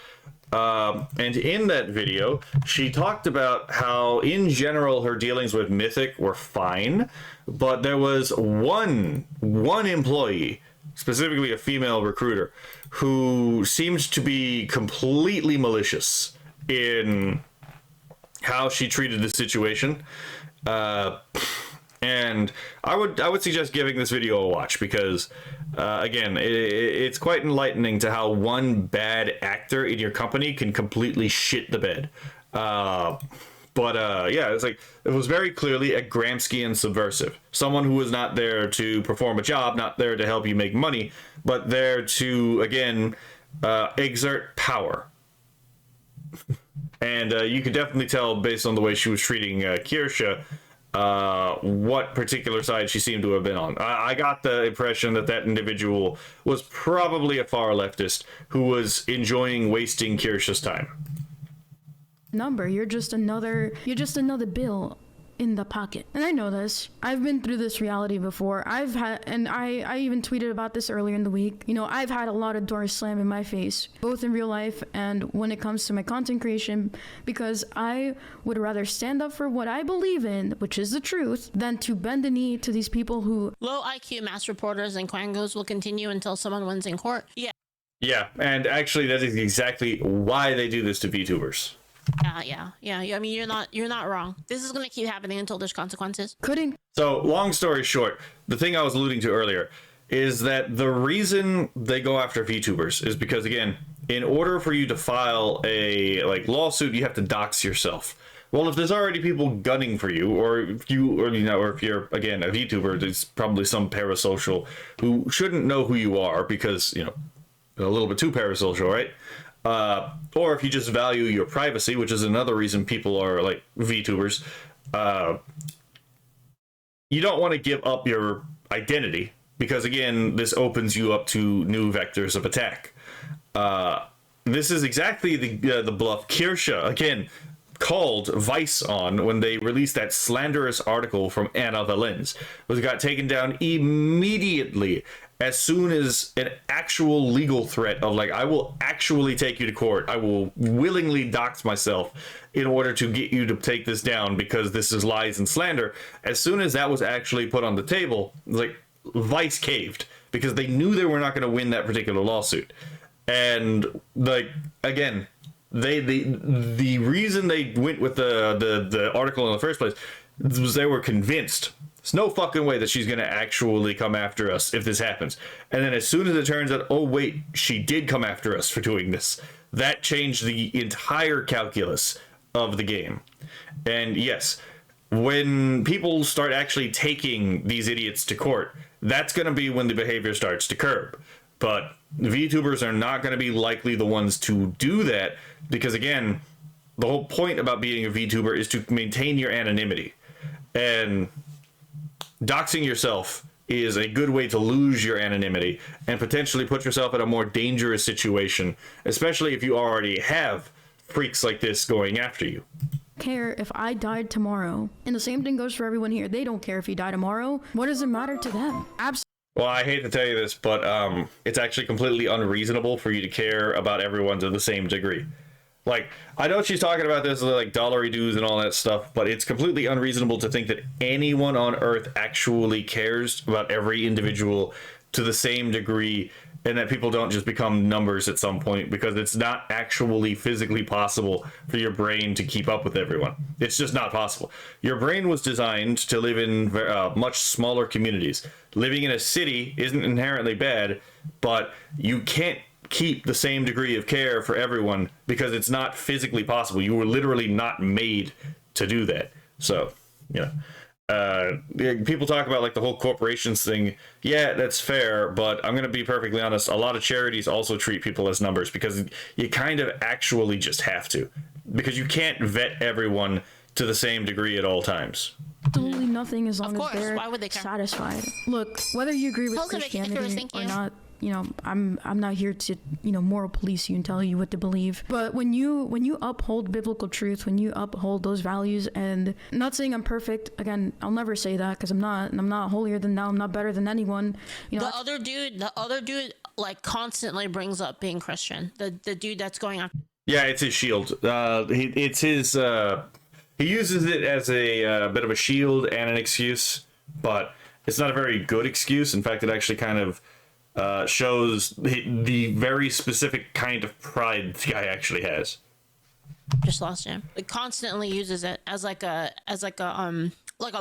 And in that video, she talked about how, in general, her dealings with Mythic were fine, but there was one employee, specifically a female recruiter, who seemed to be completely malicious in how she treated the situation. And I would suggest giving this video a watch, because again, it's quite enlightening to how one bad actor in your company can completely shit the bed. Yeah, it's like, it was very clearly a Gramscian subversive, someone who was not there to perform a job, not there to help you make money, but there to, again, exert power. And you could definitely tell, based on the way she was treating Kirsha, what particular side she seemed to have been on. I got the impression that that individual was probably a far leftist who was enjoying wasting Kirsha's time. Number, you're just another bill in the pocket. And I know this. I've been through this reality before. I've had, and I even tweeted about this earlier in the week. I've had a lot of doors slam in my face, both in real life and when it comes to my content creation, because I would rather stand up for what I believe in, which is the truth, than to bend the knee to these people who... Low IQ mass reporters and quangos will continue until someone wins in court. Yeah, and actually that is exactly why they do this to VTubers. Yeah. I mean, you're not wrong. This is gonna keep happening until there's consequences. So, long story short, the thing I was alluding to earlier is that the reason they go after VTubers is because, again, in order for you to file a lawsuit, you have to dox yourself. Well, if there's already people gunning for you, or if you're, again, a VTuber, there's probably some parasocial who shouldn't know who you are because, a little bit too parasocial, right? Or if you just value your privacy, which is another reason people are like VTubers, you don't want to give up your identity, because again, this opens you up to new vectors of attack. This is exactly the bluff Kirsha, again, called Vice on when they released that slanderous article from Anna Valens. It got taken down immediately as soon as an actual legal threat of I will actually take you to court. I will willingly dox myself in order to get you to take this down because this is lies and slander. As soon as that was actually put on the table, Vice caved because they knew they were not going to win that particular lawsuit. And again, the reason they went with the article in the first place they were convinced there's no fucking way that she's going to actually come after us if this happens. And then as soon as it turns out, oh wait, she did come after us for doing this, that changed the entire calculus of the game. And yes, when people start actually taking these idiots to court, that's going to be when the behavior starts to curb. But VTubers are not going to be likely the ones to do that, because again, the whole point about being a VTuber is to maintain your anonymity. And doxing yourself is a good way to lose your anonymity and potentially put yourself in a more dangerous situation, especially if you already have freaks like this going after you. Care if I died tomorrow, and the same thing goes for everyone here. They don't care if you die tomorrow. What does it matter to them? Absolutely. Well, I hate to tell you this, but it's actually completely unreasonable for you to care about everyone to the same degree. Like, I know she's talking about this like dollary dues and all that stuff, but it's completely unreasonable to think that anyone on Earth actually cares about every individual to the same degree, and that people don't just become numbers at some point, because it's not actually physically possible for your brain to keep up with everyone. It's just not possible. Your brain was designed to live in much smaller communities. Living in a city isn't inherently bad, but you can't keep the same degree of care for everyone because it's not physically possible. You were literally not made to do that. So, yeah. People talk about like the whole corporations thing. Yeah, that's fair, but I'm going to be perfectly honest. A lot of charities also treat people as numbers because you kind of actually just have to, because you can't vet everyone to the same degree at all times. Absolutely nothing as long course. as they're Why would they care? Satisfied. Look, whether you agree with Tell us about Christianity yours, thank or you. not, you know, I'm not here to, you know, moral police you and tell you what to believe. But when you uphold biblical truth, when you uphold those values, and I'm not saying I'm perfect. Again, I'll never say that because I'm not, and I'm not holier than thou. I'm not better than anyone. You know, The other dude, like constantly brings up being Christian. The dude that's going after. Yeah, it's his shield. It's his. He uses it as a bit of a shield and an excuse, but it's not a very good excuse. In fact, it actually kind of shows the very specific kind of pride the guy actually has. Just lost him. It constantly uses it as like a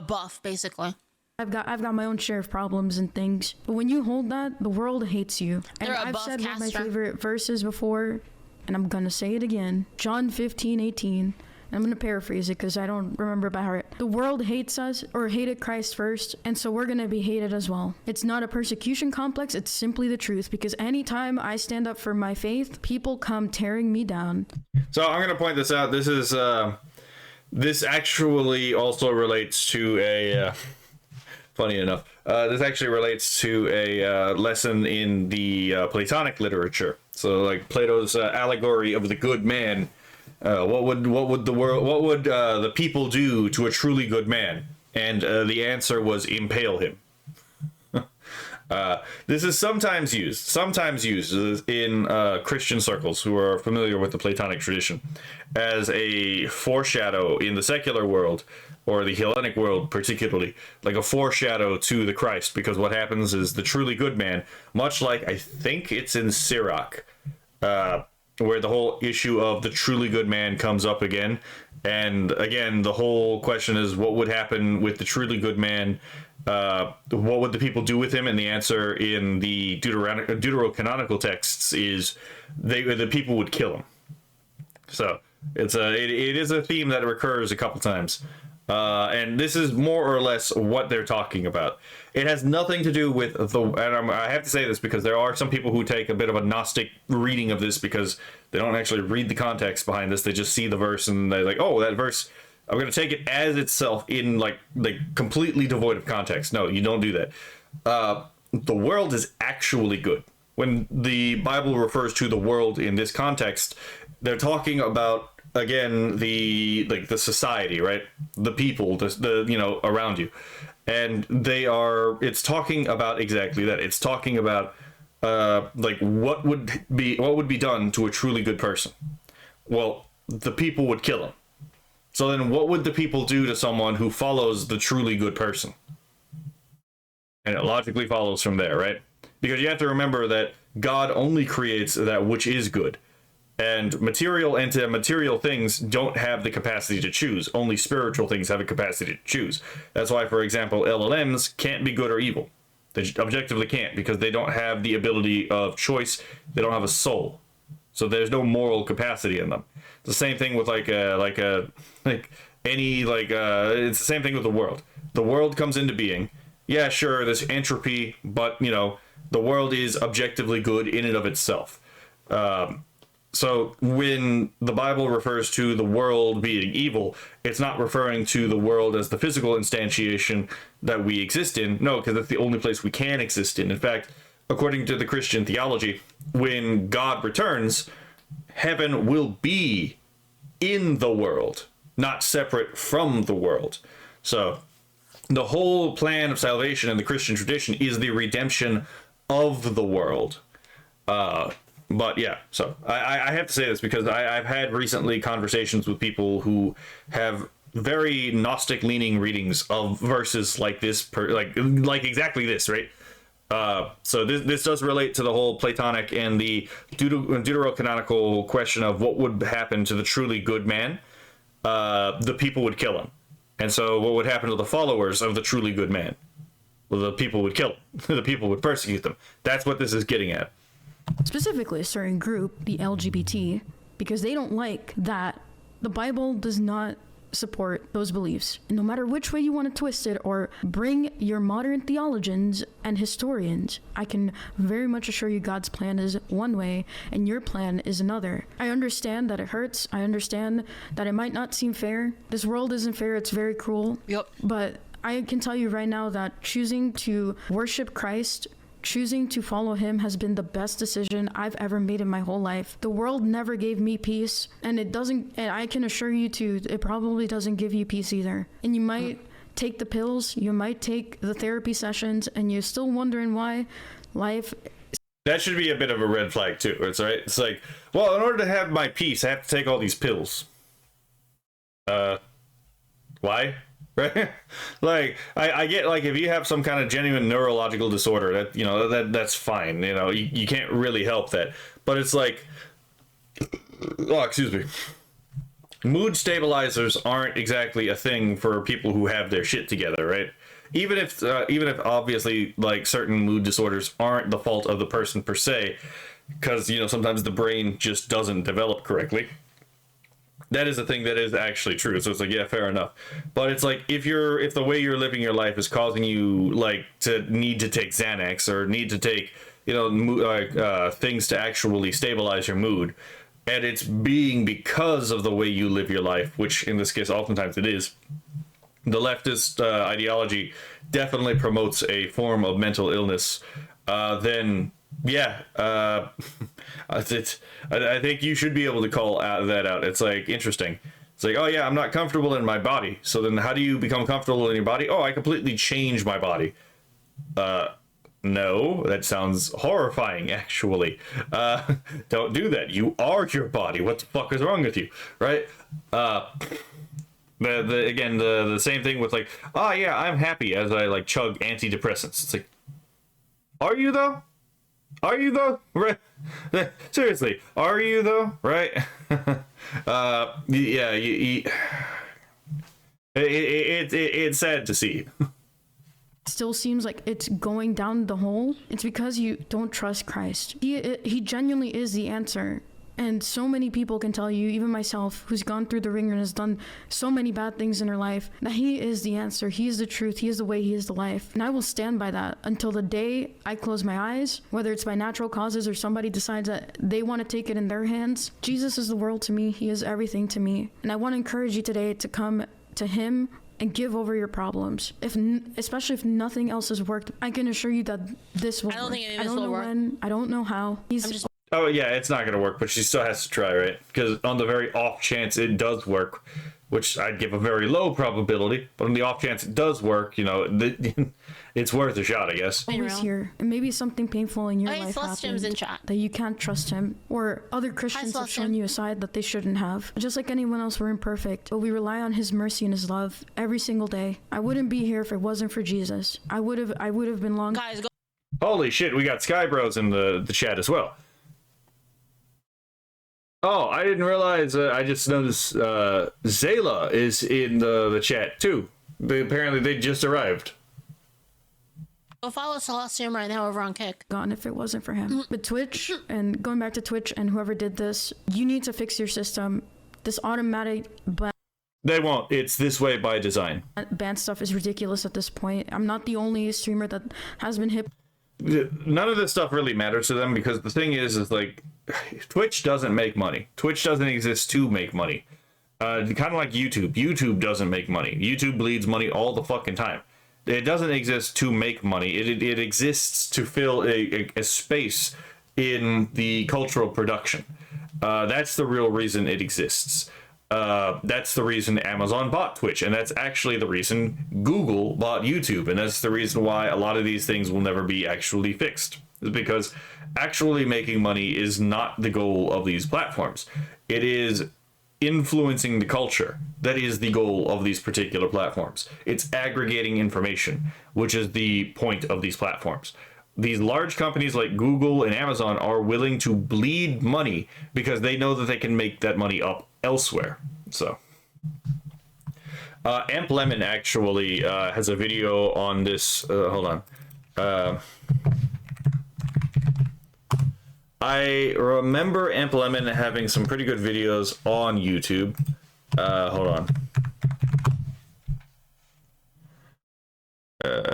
buff, basically. I've got my own share of problems and things, but when you hold that, the world hates you. And They're a I've buff said one of my caster. favorite verses before, and I'm gonna say it again. John 15:18. I'm gonna paraphrase it because I don't remember by heart. The world hates us, or hated Christ first, and so we're gonna be hated as well. It's not a persecution complex, it's simply the truth, because anytime I stand up for my faith, people come tearing me down. So I'm going to point this out. This is this actually also relates to a funny enough. This actually relates to a lesson in the Platonic literature. So like Plato's allegory of the good man. What would the people do to a truly good man? And the answer was impale him. This is sometimes used in Christian circles who are familiar with the Platonic tradition as a foreshadow in the secular world, or the Hellenic world particularly, like a foreshadow to the Christ, because what happens is the truly good man, much like I think it's in Sirach, where the whole issue of the truly good man comes up again. And again, the whole question is what would happen with the truly good man? What would the people do with him? And the answer in the deuterocanonical texts is the people would kill him. So it is a theme that recurs a couple times. And this is more or less what they're talking about. It has nothing to do with I have to say this because there are some people who take a bit of a Gnostic reading of this because they don't actually read the context behind this. They just see the verse and they're like, oh, that verse, I'm going to take it as itself in like completely devoid of context. No, you don't do that. The world is actually good. When the Bible refers to the world in this context, they're talking about, again, the society, right? The people, the around you. And it's talking about exactly that. It's talking about what would be done to a truly good person. Well, the people would kill him. So then what would the people do to someone who follows the truly good person? And it logically follows from there, right? Because you have to remember that God only creates that which is good. And material and material things don't have the capacity to choose. Only spiritual things have a capacity to choose. That's why, for example, LLMs can't be good or evil. They objectively can't, because they don't have the ability of choice. They don't have a soul. So there's no moral capacity in them. It's the same thing with it's the same thing with the world. The world comes into being. Yeah, sure, there's entropy, but the world is objectively good in and of itself. So when the Bible refers to the world being evil, it's not referring to the world as the physical instantiation that we exist in. No, because that's the only place we can exist in. In fact, according to the Christian theology, when God returns, heaven will be in the world, not separate from the world. So the whole plan of salvation in the Christian tradition is the redemption of the world. But yeah, so I have to say this because I've had recently conversations with people who have very Gnostic leaning readings of verses like this, like exactly this, right? So this does relate to the whole Platonic and the deuterocanonical question of what would happen to the truly good man. The people would kill him. And so what would happen to the followers of the truly good man? Well, the people would kill them. The people would persecute them. That's what this is getting at. Specifically a certain group, the LGBT, because they don't like that the Bible does not support those beliefs. And no matter which way you want to twist it or bring your modern theologians and historians, I can very much assure you God's plan is one way and your plan is another. I understand that it hurts. I understand that it might not seem fair. This world isn't fair. It's very cruel. Yep. But I can tell you right now that choosing to worship Christ, choosing to follow him has been the best decision I've ever made in my whole life. The world never gave me peace, and I can assure you too, it probably doesn't give you peace either. And you might take the pills, you might take the therapy sessions, and you're still wondering why life... That should be a bit of a red flag too. It's right. It's like, well, in order to have my peace, I have to take all these pills. Why? Right? Like I get, like, if you have some kind of genuine neurological disorder, that that's fine. You can't really help that. But it's like, oh, excuse me. Mood stabilizers aren't exactly a thing for people who have their shit together, right? Even if obviously, like, certain mood disorders aren't the fault of the person per se, because sometimes the brain just doesn't develop correctly. That is a thing that is actually true. So it's like, yeah, fair enough. But it's like, if the way you're living your life is causing you, like, to need to take Xanax or need to take, things to actually stabilize your mood, and it's being because of the way you live your life, which in this case, oftentimes it is, the leftist ideology definitely promotes a form of mental illness, then yeah, I think you should be able to call that out. It's like, interesting. It's like, oh yeah, I'm not comfortable in my body. So then how do you become comfortable in your body? Oh, I completely change my body. No, that sounds horrifying, actually. Don't do that. You are your body. What the fuck is wrong with you? Right? The same thing with, like, oh yeah, I'm happy as I, like, chug antidepressants. It's like, are you though? Are you though? Right? Seriously, are you though? Right? Yeah. It's sad to see. Still seems like it's going down the hole. It's because you don't trust Christ. He genuinely is the answer. And so many people can tell you, even myself, who's gone through the ringer and has done so many bad things in her life, that he is the answer. He is the truth. He is the way. He is the life. And I will stand by that until the day I close my eyes, whether it's by natural causes or somebody decides that they want to take it in their hands. Jesus is the world to me. He is everything to me. And I want to encourage you today to come to him and give over your problems. Especially if nothing else has worked, I can assure you that this will work. I don't think any of this I don't know will work. when. I don't know how. Oh yeah, it's not gonna work, but she still has to try, right? Because on the very off chance it does work, which I'd give a very low probability, but on the off chance it does work, it's worth a shot, I guess. Always here, and maybe something painful in your life Celestium's happened in chat. that you can't trust him, or other Christians have shown Celestium. you a side that they shouldn't have. Just like anyone else, we're imperfect, but we rely on his mercy and his love every single day. I wouldn't be here if it wasn't for Jesus. I would have been long. Guys, go. Holy shit, we got Sky Bros in the chat as well. Oh, I didn't realize. I just noticed Zayla is in the chat too. Apparently, they just arrived. Go follow Celestium right now over on Kick. Gone if it wasn't for him. But Twitch, and going back to Twitch and whoever did this, you need to fix your system. This automatic They won't. It's this way by design. ban stuff is ridiculous at this point. I'm not the only streamer that has been hit. None of this stuff really matters to them because the thing is like, Twitch doesn't make money. Twitch doesn't exist to make money. Kind of like YouTube. YouTube doesn't make money. YouTube bleeds money all the fucking time. It doesn't exist to make money. It exists to fill a space in the cultural production. That's the real reason it exists. That's the reason Amazon bought Twitch, and that's actually the reason Google bought YouTube, and that's the reason why a lot of these things will never be actually fixed. Is because actually making money is not the goal of these platforms. It is influencing the culture that is the goal of these particular platforms. It's aggregating information, which is the point of these platforms. These large companies like Google and Amazon are willing to bleed money because they know that they can make that money up elsewhere. So Amp Lemon actually has a video on this. Hold on. I remember Amp Lemon having some pretty good videos on YouTube. Hold on.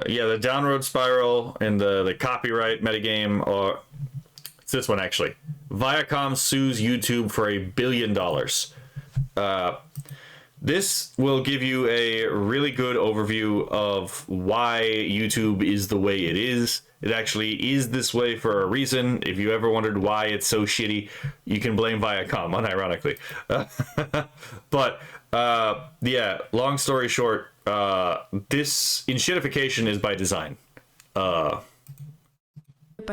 Yeah, the downward spiral and the copyright metagame, or it's this one actually. Viacom sues YouTube for $1 billion. This will give you a really good overview of why YouTube is the way it is. It actually is this way for a reason. If you ever wondered why it's so shitty, you can blame Viacom, unironically. But yeah, long story short, this enshittification is by design. By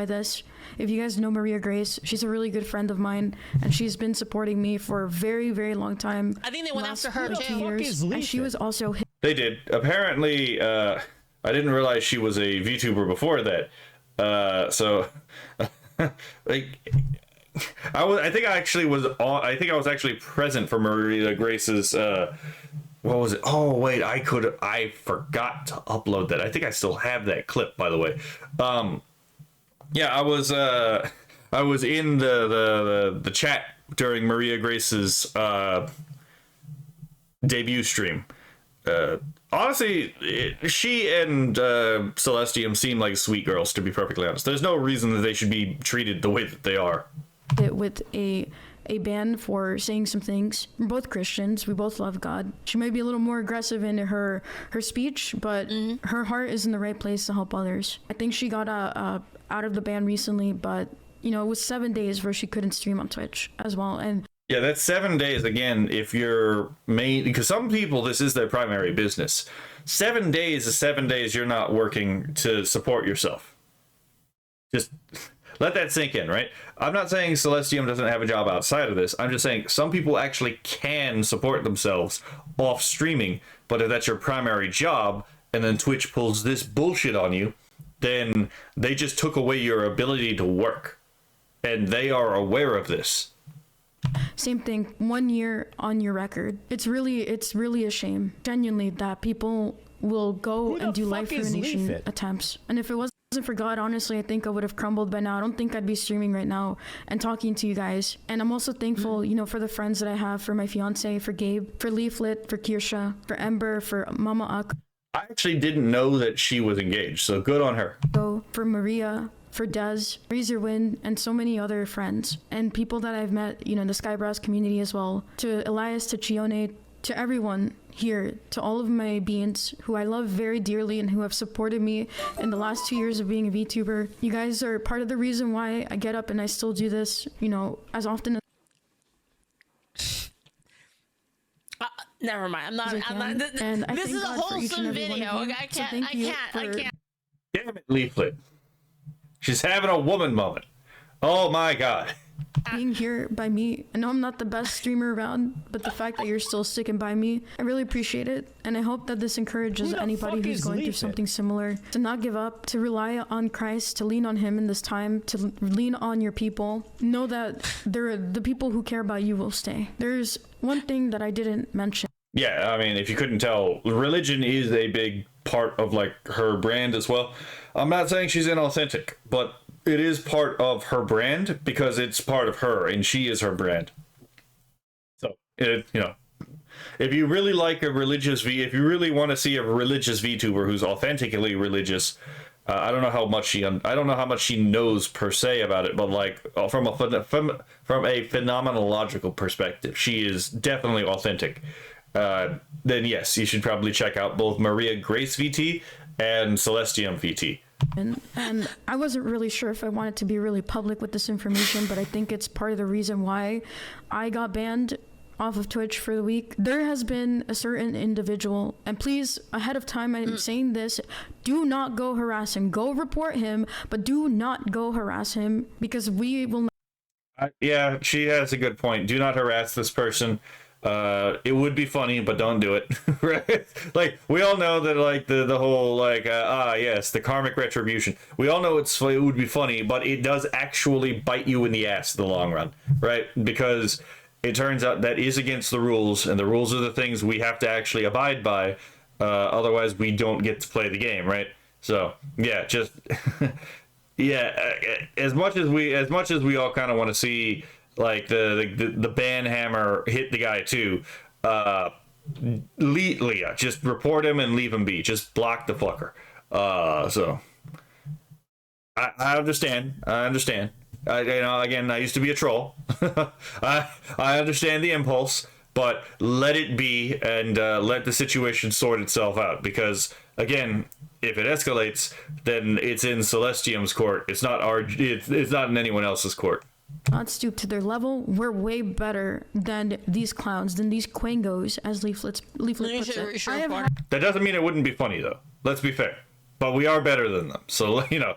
this. If you guys know Maria Grace, she's a really good friend of mine, and she's been supporting me for a very, very long time. I think they went after her too. Years, and she was also They did. Apparently, I didn't realize she was a VTuber before that. So, like, I think I was actually present for Maria Grace's. What was it? Oh wait, I forgot to upload that. I think I still have that clip, by the way. Yeah, I was in the chat during Maria Grace's debut stream. Honestly, she and Celestium seem like sweet girls, to be perfectly honest. There's no reason that they should be treated the way that they are. With a ban for saying some things. We're both Christians. We both love God. She might be a little more aggressive in her speech, but her heart is in the right place to help others. I think she got out of the ban recently, but you know, it was 7 days where she couldn't stream on Twitch as well. And yeah, that's 7 days again. If you're because some people, this is their primary business. 7 days is 7 days you're not working to support yourself. Just let that sink in, right? I'm not saying Celestium doesn't have a job outside of this. I'm just saying some people actually can support themselves off streaming, but if that's your primary job and then Twitch pulls this bullshit on you, then they just took away your ability to work. And they are aware of this. Same thing, 1 year on your record. It's really a shame, genuinely, that people will go and do life ruination attempts. And if it wasn't for God, honestly, I think I would have crumbled by now. I don't think I'd be streaming right now and talking to you guys. And I'm also thankful, you know, for the friends that I have, for my fiance, for Gabe, for Leaflit, for Kirsha, for Ember, for Mama Ak. I actually didn't know that she was engaged, so good on her. So for Maria, for Des, Razorwind, and so many other friends and people that I've met, you know, in the Skybrows community as well. To Elias, to Chione, to everyone here, to all of my beings who I love very dearly and who have supported me in the last 2 years of being a VTuber. You guys are part of the reason why I get up and I still do this, you know, as often as never mind. I'm not. This is a wholesome video. I can't. Damn it, Leaflet. She's having a woman moment. Oh my god. being here by me. I know I'm not the best streamer around, but the fact that you're still sticking by me, I really appreciate it. And I hope that this encourages anybody who's going through something similar to not give up, to rely on Christ, to lean on him in this time, to lean on your people. Know that the people who care about you will stay. There's one thing that I didn't mention. Yeah, I mean, if you couldn't tell, religion is a big part of like her brand as well. I'm not saying she's inauthentic, but it is part of her brand because it's part of her and she is her brand. So, you know, if you really like a religious if you really want to see a religious VTuber who's authentically religious, I don't know how much she knows per se about it, but like from a phenomenological perspective, she is definitely authentic. Then yes, you should probably check out both Maria Grace VT and Celestium VT. And I wasn't really sure if I wanted to be really public with this information, but I think it's part of the reason why I got banned off of Twitch for the week. There has been a certain individual, and please, ahead of time, I'm saying this, do not go harass him. Go report him, but do not go harass him, because we will not. Yeah, she has a good point. Do not harass this person. It would be funny, but don't do it. Right? Like, we all know that, like, the whole, like, yes, the karmic retribution. We all know it would be funny, but it does actually bite you in the ass in the long run, right? Because it turns out that is against the rules, and the rules are the things we have to actually abide by. Otherwise, we don't get to play the game, right? So, yeah, just, yeah, as much as we all kind of want to see, like, the ban hammer hit the guy too, Leah, just report him and leave him be. Just block the fucker. So I understand. Again, I used to be a troll. I understand the impulse, but let it be, and let the situation sort itself out. Because again, if it escalates, then it's in Celestium's court. It's not it's not in anyone else's court. Not stoop to their level. We're way better than these clowns, than these quangos, as Leaflet puts it. That doesn't mean it wouldn't be funny, though. Let's be fair. But we are better than them. So, you know,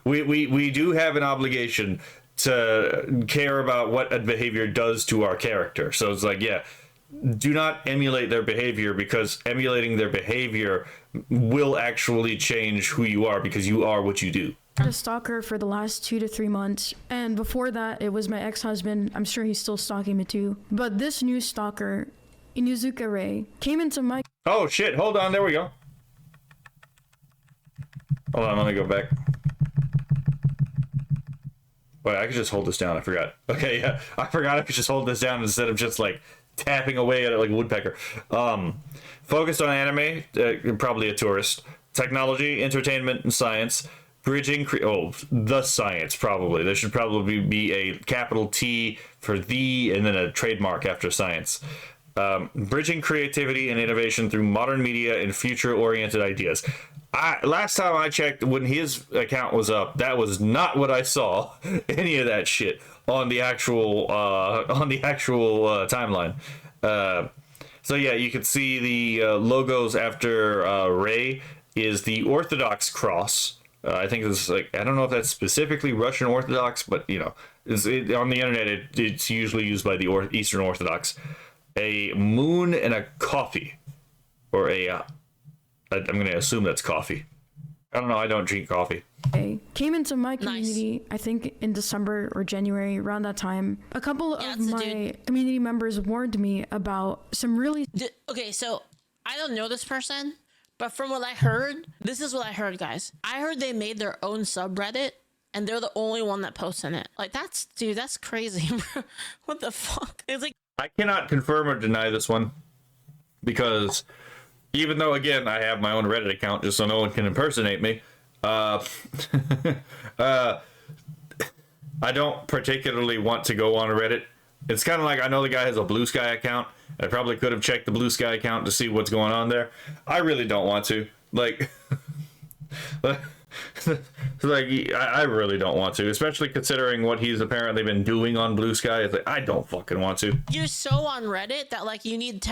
we do have an obligation to care about what a behavior does to our character. So it's like, yeah, do not emulate their behavior, because emulating their behavior will actually change who you are, because you are what you do. A stalker for the last 2 to 3 months, and before that it was my ex-husband. I'm sure he's still stalking me too, but this new stalker, SUFFAH REI, came into my— oh shit, hold on, there we go. Hold on, let me go back. Wait, I could just hold this down, I forgot. Okay, yeah, I forgot I could just hold this down instead of just like tapping away at it like a woodpecker. Focused on anime, probably a tourist, technology, entertainment, and science. Bridging, the science, probably. There should probably be a capital T for the, and then a trademark after science. Bridging creativity and innovation through modern media and future-oriented ideas. Last time I checked, when his account was up, that was not what I saw. Any of that shit on the actual timeline. So yeah, you can see the logos after Rei is the Orthodox cross. I think it's like, I don't know if that's specifically Russian Orthodox, but you know, on the internet it's usually used by the Eastern Orthodox. A moon and a coffee, or I'm going to assume that's coffee. I don't know. I don't drink coffee. Came into my community, I think in December or January, around that time. A couple of my community members warned me about some really— okay, so I don't know this person, but from what I heard, this is what I heard, guys. I heard they made their own subreddit, and they're the only one that posts in it. Like, that's crazy, bro. What the fuck? It's like— I cannot confirm or deny this one, because even though, again, I have my own Reddit account just so no one can impersonate me, I don't particularly want to go on Reddit. It's kind of like, I know the guy has a Blue Sky account. I probably could have checked the Blue Sky account to see what's going on there. I really don't want to. Like, I really don't want to, especially considering what he's apparently been doing on Blue Sky. It's like, I don't fucking want to. You're so on Reddit that like you need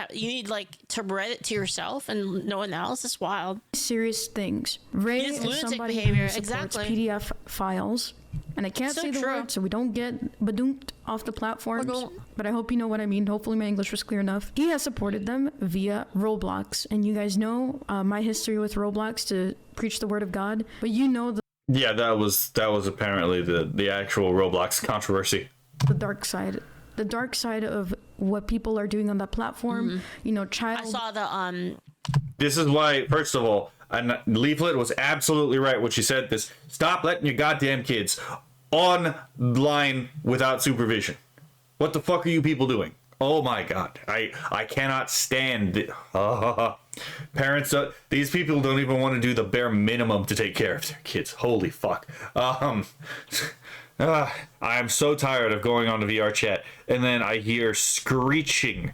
like to Reddit to yourself and no one else. It's wild. Serious things. Rei is somebody behavior. who supports PDF files. And I can't So say the true. word so we don't get badunked off the platforms. But I hope you know what I mean. Hopefully my English was clear enough. He has supported them via Roblox. And you guys know my history with Roblox to preach the word of God. But you know Yeah, that was apparently the actual Roblox controversy. the dark side. The dark side of what people are doing on that platform. You know, I saw the This is why, first of all, and Leaflit was absolutely right when she said this. Stop letting your goddamn kids online without supervision. What the fuck are you people doing? Oh my god. I cannot stand it. Parents, these people don't even want to do the bare minimum to take care of their kids. Holy fuck. I am so tired of going on to VR chat and then I hear screeching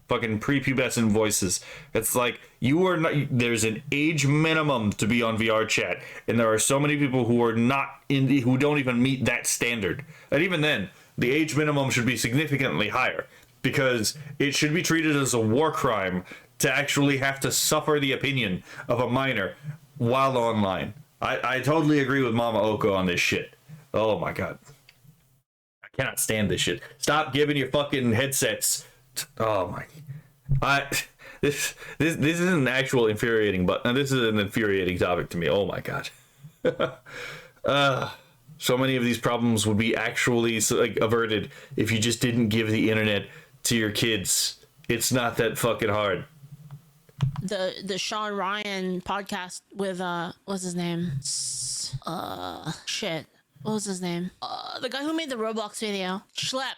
fucking prepubescent voices. It's like, you are not, there's an age minimum to be on VR chat, and there are so many people who are not who don't even meet that standard. And even then, the age minimum should be significantly higher, because it should be treated as a war crime to actually have to suffer the opinion of a minor while online. I totally agree with Mama Oko on this shit. Oh my god. I cannot stand this shit. Stop giving your fucking headsets. Oh my. This is an actual infuriating, but this is an infuriating topic to me. Oh my god. So many of these problems would be actually like averted if you just didn't give the internet to your kids. It's not that fucking hard. the Sean Ryan podcast with what's his name? Shit. What was his name? The guy who made the Roblox video. Schlep.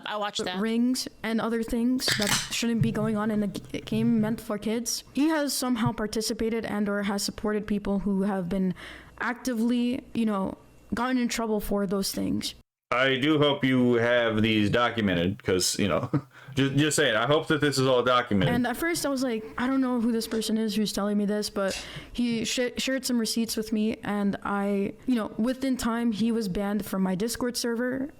I watched that. rings and other things that shouldn't be going on in a game meant for kids. He has somehow participated and or has supported people who have been actively, you know, gotten in trouble for those things. I do hope you have these documented, because, you know, just saying, I hope that this is all documented. And at first I was like, I don't know who this person is who's telling me this, but he shared some receipts with me, and I, you know, within time he was banned from my Discord server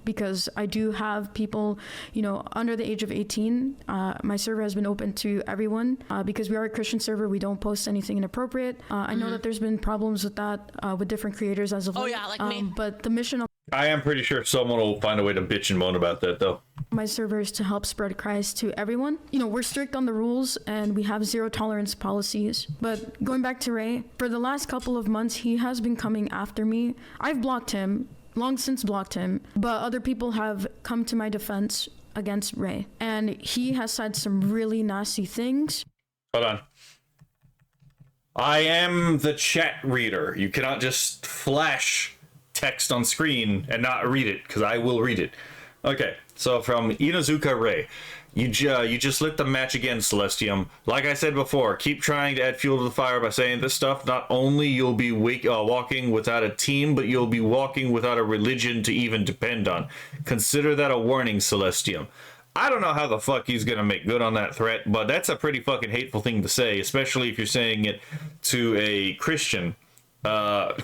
because I do have people, you know, under the age of 18. My server has been open to everyone because we are a Christian server. We don't post anything inappropriate. I know that there's been problems with that with different creators as of late. Oh yeah, like me. But the mission of I am pretty sure someone will find a way to bitch and moan about that, though. my server is to help spread Christ to everyone. You know, we're strict on the rules and we have zero tolerance policies. But going back to Ray, for the last couple of months, he has been coming after me. I've blocked him, long since blocked him, but other people have come to my defense against Ray. And he has said some really nasty things. Hold on. I am the chat reader. You cannot just flash text on screen and not read it, because I will read it. Okay, so from Ideological Ray, you just lit the match again, Celestium. Like I said before, keep trying to add fuel to the fire by saying this stuff. Not only you'll be walking without a team, but you'll be walking without a religion to even depend on. Consider that a warning, Celestium. I don't know how the fuck he's gonna make good on that threat, but that's a pretty fucking hateful thing to say, especially if you're saying it to a Christian. But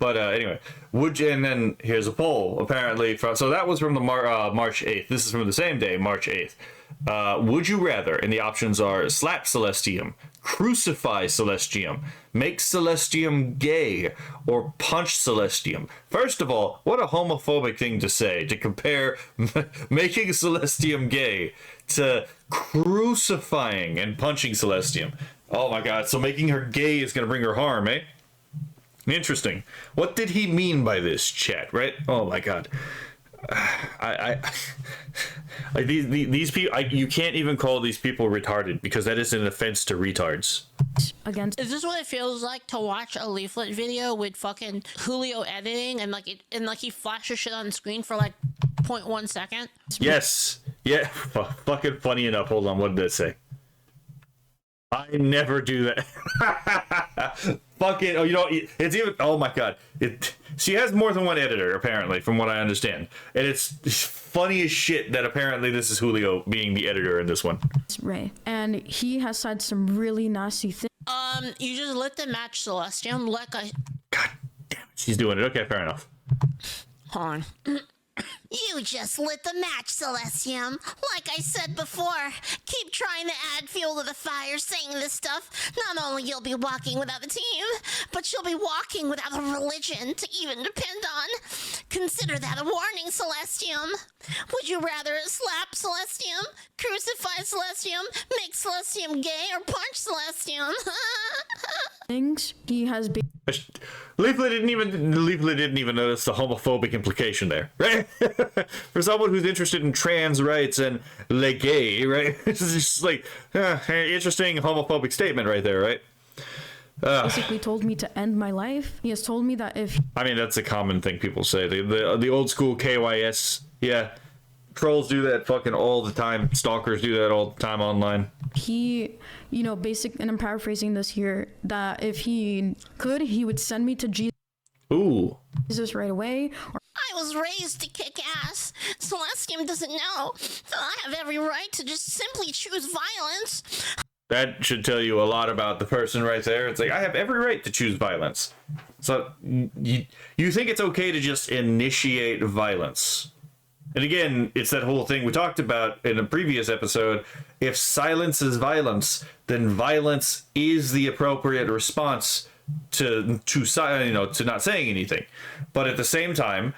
anyway, and then here's a poll apparently so that was from the March 8th. This is from the same day, March 8th. Would you rather, and the options are slap Celestium, crucify Celestium, make Celestium gay, or punch Celestium? First of all, what a homophobic thing to say, to compare making Celestium gay to crucifying and punching Celestium. Oh my god, so making her gay is gonna bring her harm, eh? Interesting. What did he mean by this, chat? Right? Oh my god. Like these people. You can't even call these people retarded, because that is an offense to retards. Against Is this what it feels like to watch a Leaflit video with fucking Julio editing and he flashes shit on screen for like 0.1 second? Yes. Yeah. Fucking funny enough. Hold on. What did it say? I never do that. Fucking, you know, it's even, oh my god. She has more than one editor, apparently, from what I understand. And it's funny as shit that apparently this is Julio being the editor in this one. Ray. And he has said some really nasty things. You just lit the match, Celestium, like I... God damn it. She's doing it. Okay, fair enough. Hold on. You just lit the match, Celestium. Like I said before, keep trying to add fuel to the fire saying this stuff. Not only you'll be walking without a team, but you'll be walking without a religion to even depend on. Consider that a warning, Celestium. Would you rather slap Celestium, crucify Celestium, make Celestium gay, or punch Celestium? Things he has been. Leaflit didn't even notice the homophobic implication there, right? For someone who's interested in trans rights and le gay, right? It's just like interesting homophobic statement right there, right? Basically told me to end my life. He has told me that if I mean, that's a common thing people say. The old school KYS, yeah. Trolls do that fucking all the time. Stalkers do that all the time online. he, and I'm paraphrasing this here, that if he could, he would send me to Ooh. Jesus right away. Or I was raised to kick ass. Celestium doesn't know that I have every right to just simply choose violence. That should tell you a lot about the person right there. It's like, I have every right to choose violence. So you think it's okay to just initiate violence. And again, it's that whole thing we talked about in a previous episode. If silence is violence, then violence is the appropriate response to not saying anything. But at the same time,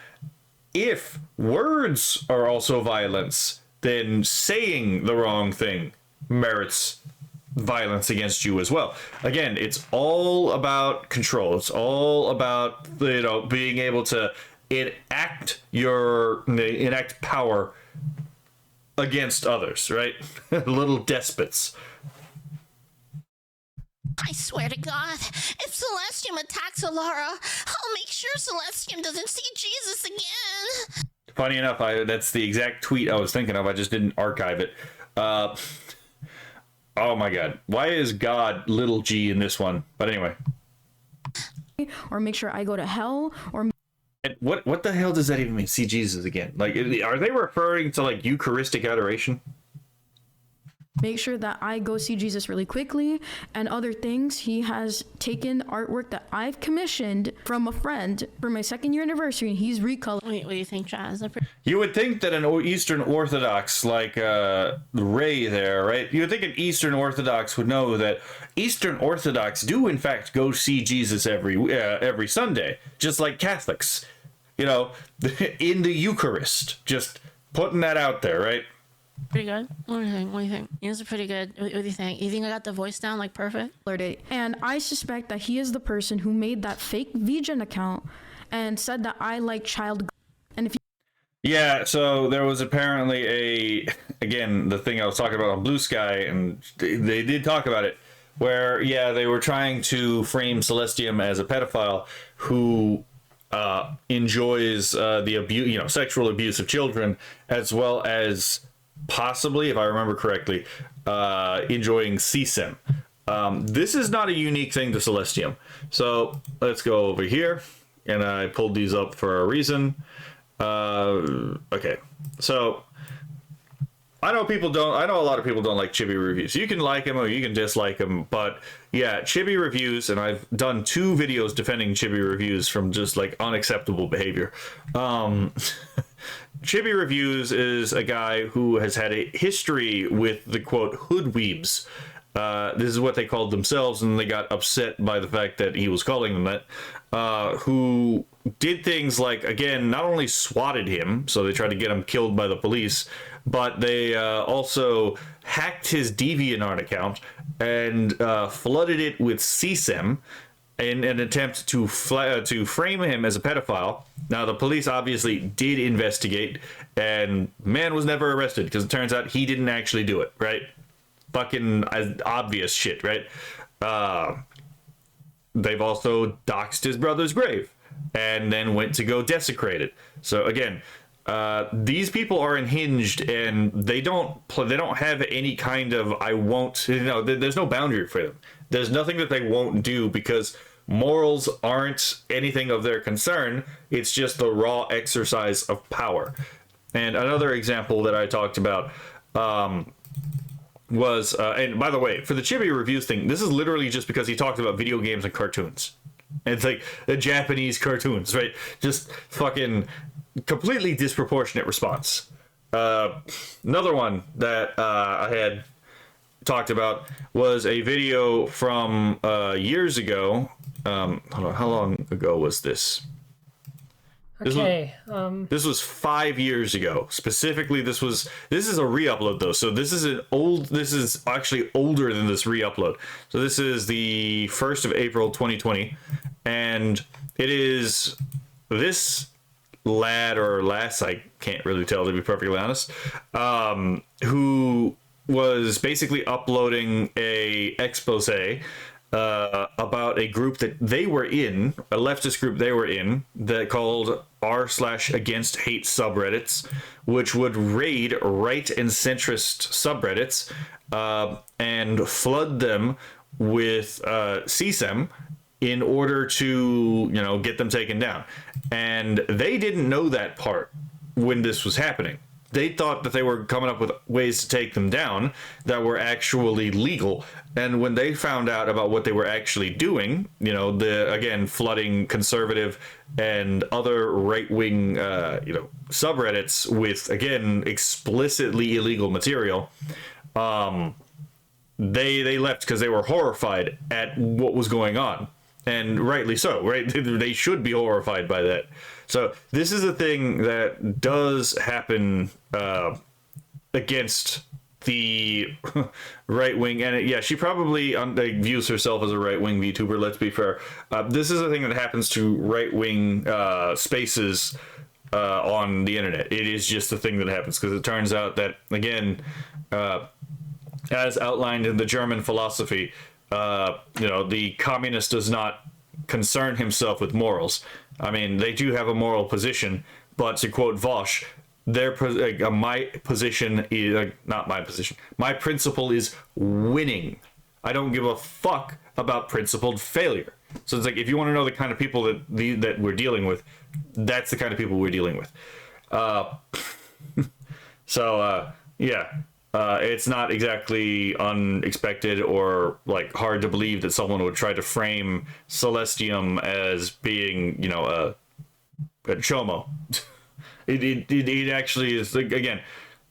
if words are also violence, then saying the wrong thing merits violence against you as well. Again, it's all about control. It's all about being able to enact power against others, right? Little despots. I swear to God, if Celestium attacks Alara, I'll make sure Celestium doesn't see Jesus again. Funny enough, that's the exact tweet I was thinking of. I just didn't archive it. Oh my God. Why is God little g in this one? But anyway. or make sure I go to hell, or And what the hell does that even mean? See Jesus again? Like, are they referring to like Eucharistic adoration? make sure that I go see Jesus really quickly, and other things. He has taken artwork that I've commissioned from a friend for my 2nd year anniversary, and he's recolored. Wait, what do you think, Chaz? You would think that an Eastern Orthodox like Rei there, right? You would think an Eastern Orthodox would know that Eastern Orthodox do in fact go see Jesus every Sunday, just like Catholics. In the Eucharist. Just putting that out there, right? Pretty good. What do you think? What do you think? Yours are pretty good. What do you think? You think I got the voice down like perfect? And I suspect that he is the person who made that fake VGen account and said that I like child. And if Yeah, so there was apparently again, the thing I was talking about on Blue Sky, and they did talk about it, where, they were trying to frame Celestium as a pedophile who enjoys the abuse, sexual abuse of children, as well as possibly, if I remember correctly, enjoying CSIM. This is not a unique thing to Celestium. So let's go over here, and I pulled these up for a reason. Okay, so I know a lot of people don't like chibi reviews. You can like them or you can dislike them, but yeah, chibi reviews, and I've done 2 videos defending chibi reviews from just like unacceptable behavior. Chibi Reviews is a guy who has had a history with the quote hoodweebs. This is what they called themselves, and they got upset by the fact that he was calling them that. Who did things like, again, not only swatted him, so they tried to get him killed by the police, but they also hacked his DeviantArt account and flooded it with CSIM in an attempt to frame him as a pedophile. Now, the police obviously did investigate, and man was never arrested, because it turns out he didn't actually do it, right? Fucking obvious shit, right? They've also doxed his brother's grave, and then went to go desecrate it. So again, these people are unhinged, and they don't have any kind of I won't. There's no boundary for them. There's nothing that they won't do, because morals aren't anything of their concern. It's just the raw exercise of power. And another example that I talked about was, and by the way, for the chibi reviews thing, this is literally just because he talked about video games and cartoons. And it's like the Japanese cartoons, right? Just fucking completely disproportionate response. Another one that I had talked about was a video from years ago. Hold on, how long ago was this? Okay. This was 5 years ago. Specifically, this is a re-upload though. So this is actually older than this re-upload. So this is the 1st of April 2020, and it is this lad or lass, I can't really tell to be perfectly honest, who was basically uploading a expose about a group that they were in, a leftist group they were in, that called r/against hate subreddits, which would raid right and centrist subreddits and flood them with CSEM in order to, get them taken down. And they didn't know that part when this was happening. They thought that they were coming up with ways to take them down that were actually legal. And when they found out about what they were actually doing, again, flooding conservative and other right-wing, subreddits with, again, explicitly illegal material, they left because they were horrified at what was going on. And rightly so, right? They should be horrified by that. So this is a thing that does happen against the right wing, and she probably views herself as a right wing VTuber. Let's be fair. This is a thing that happens to right wing spaces on the internet. It is just a thing that happens because it turns out that, again, as outlined in the German philosophy, the communist does not concern himself with morals. I mean, they do have a moral position, but to quote Vosh, my position is not my position. My principle is winning. I don't give a fuck about principled failure. So it's like, if you want to know the kind of people that we're dealing with, that's the kind of people we're dealing with. It's not exactly unexpected or hard to believe that someone would try to frame Celestium as being, a chomo. It actually is, again,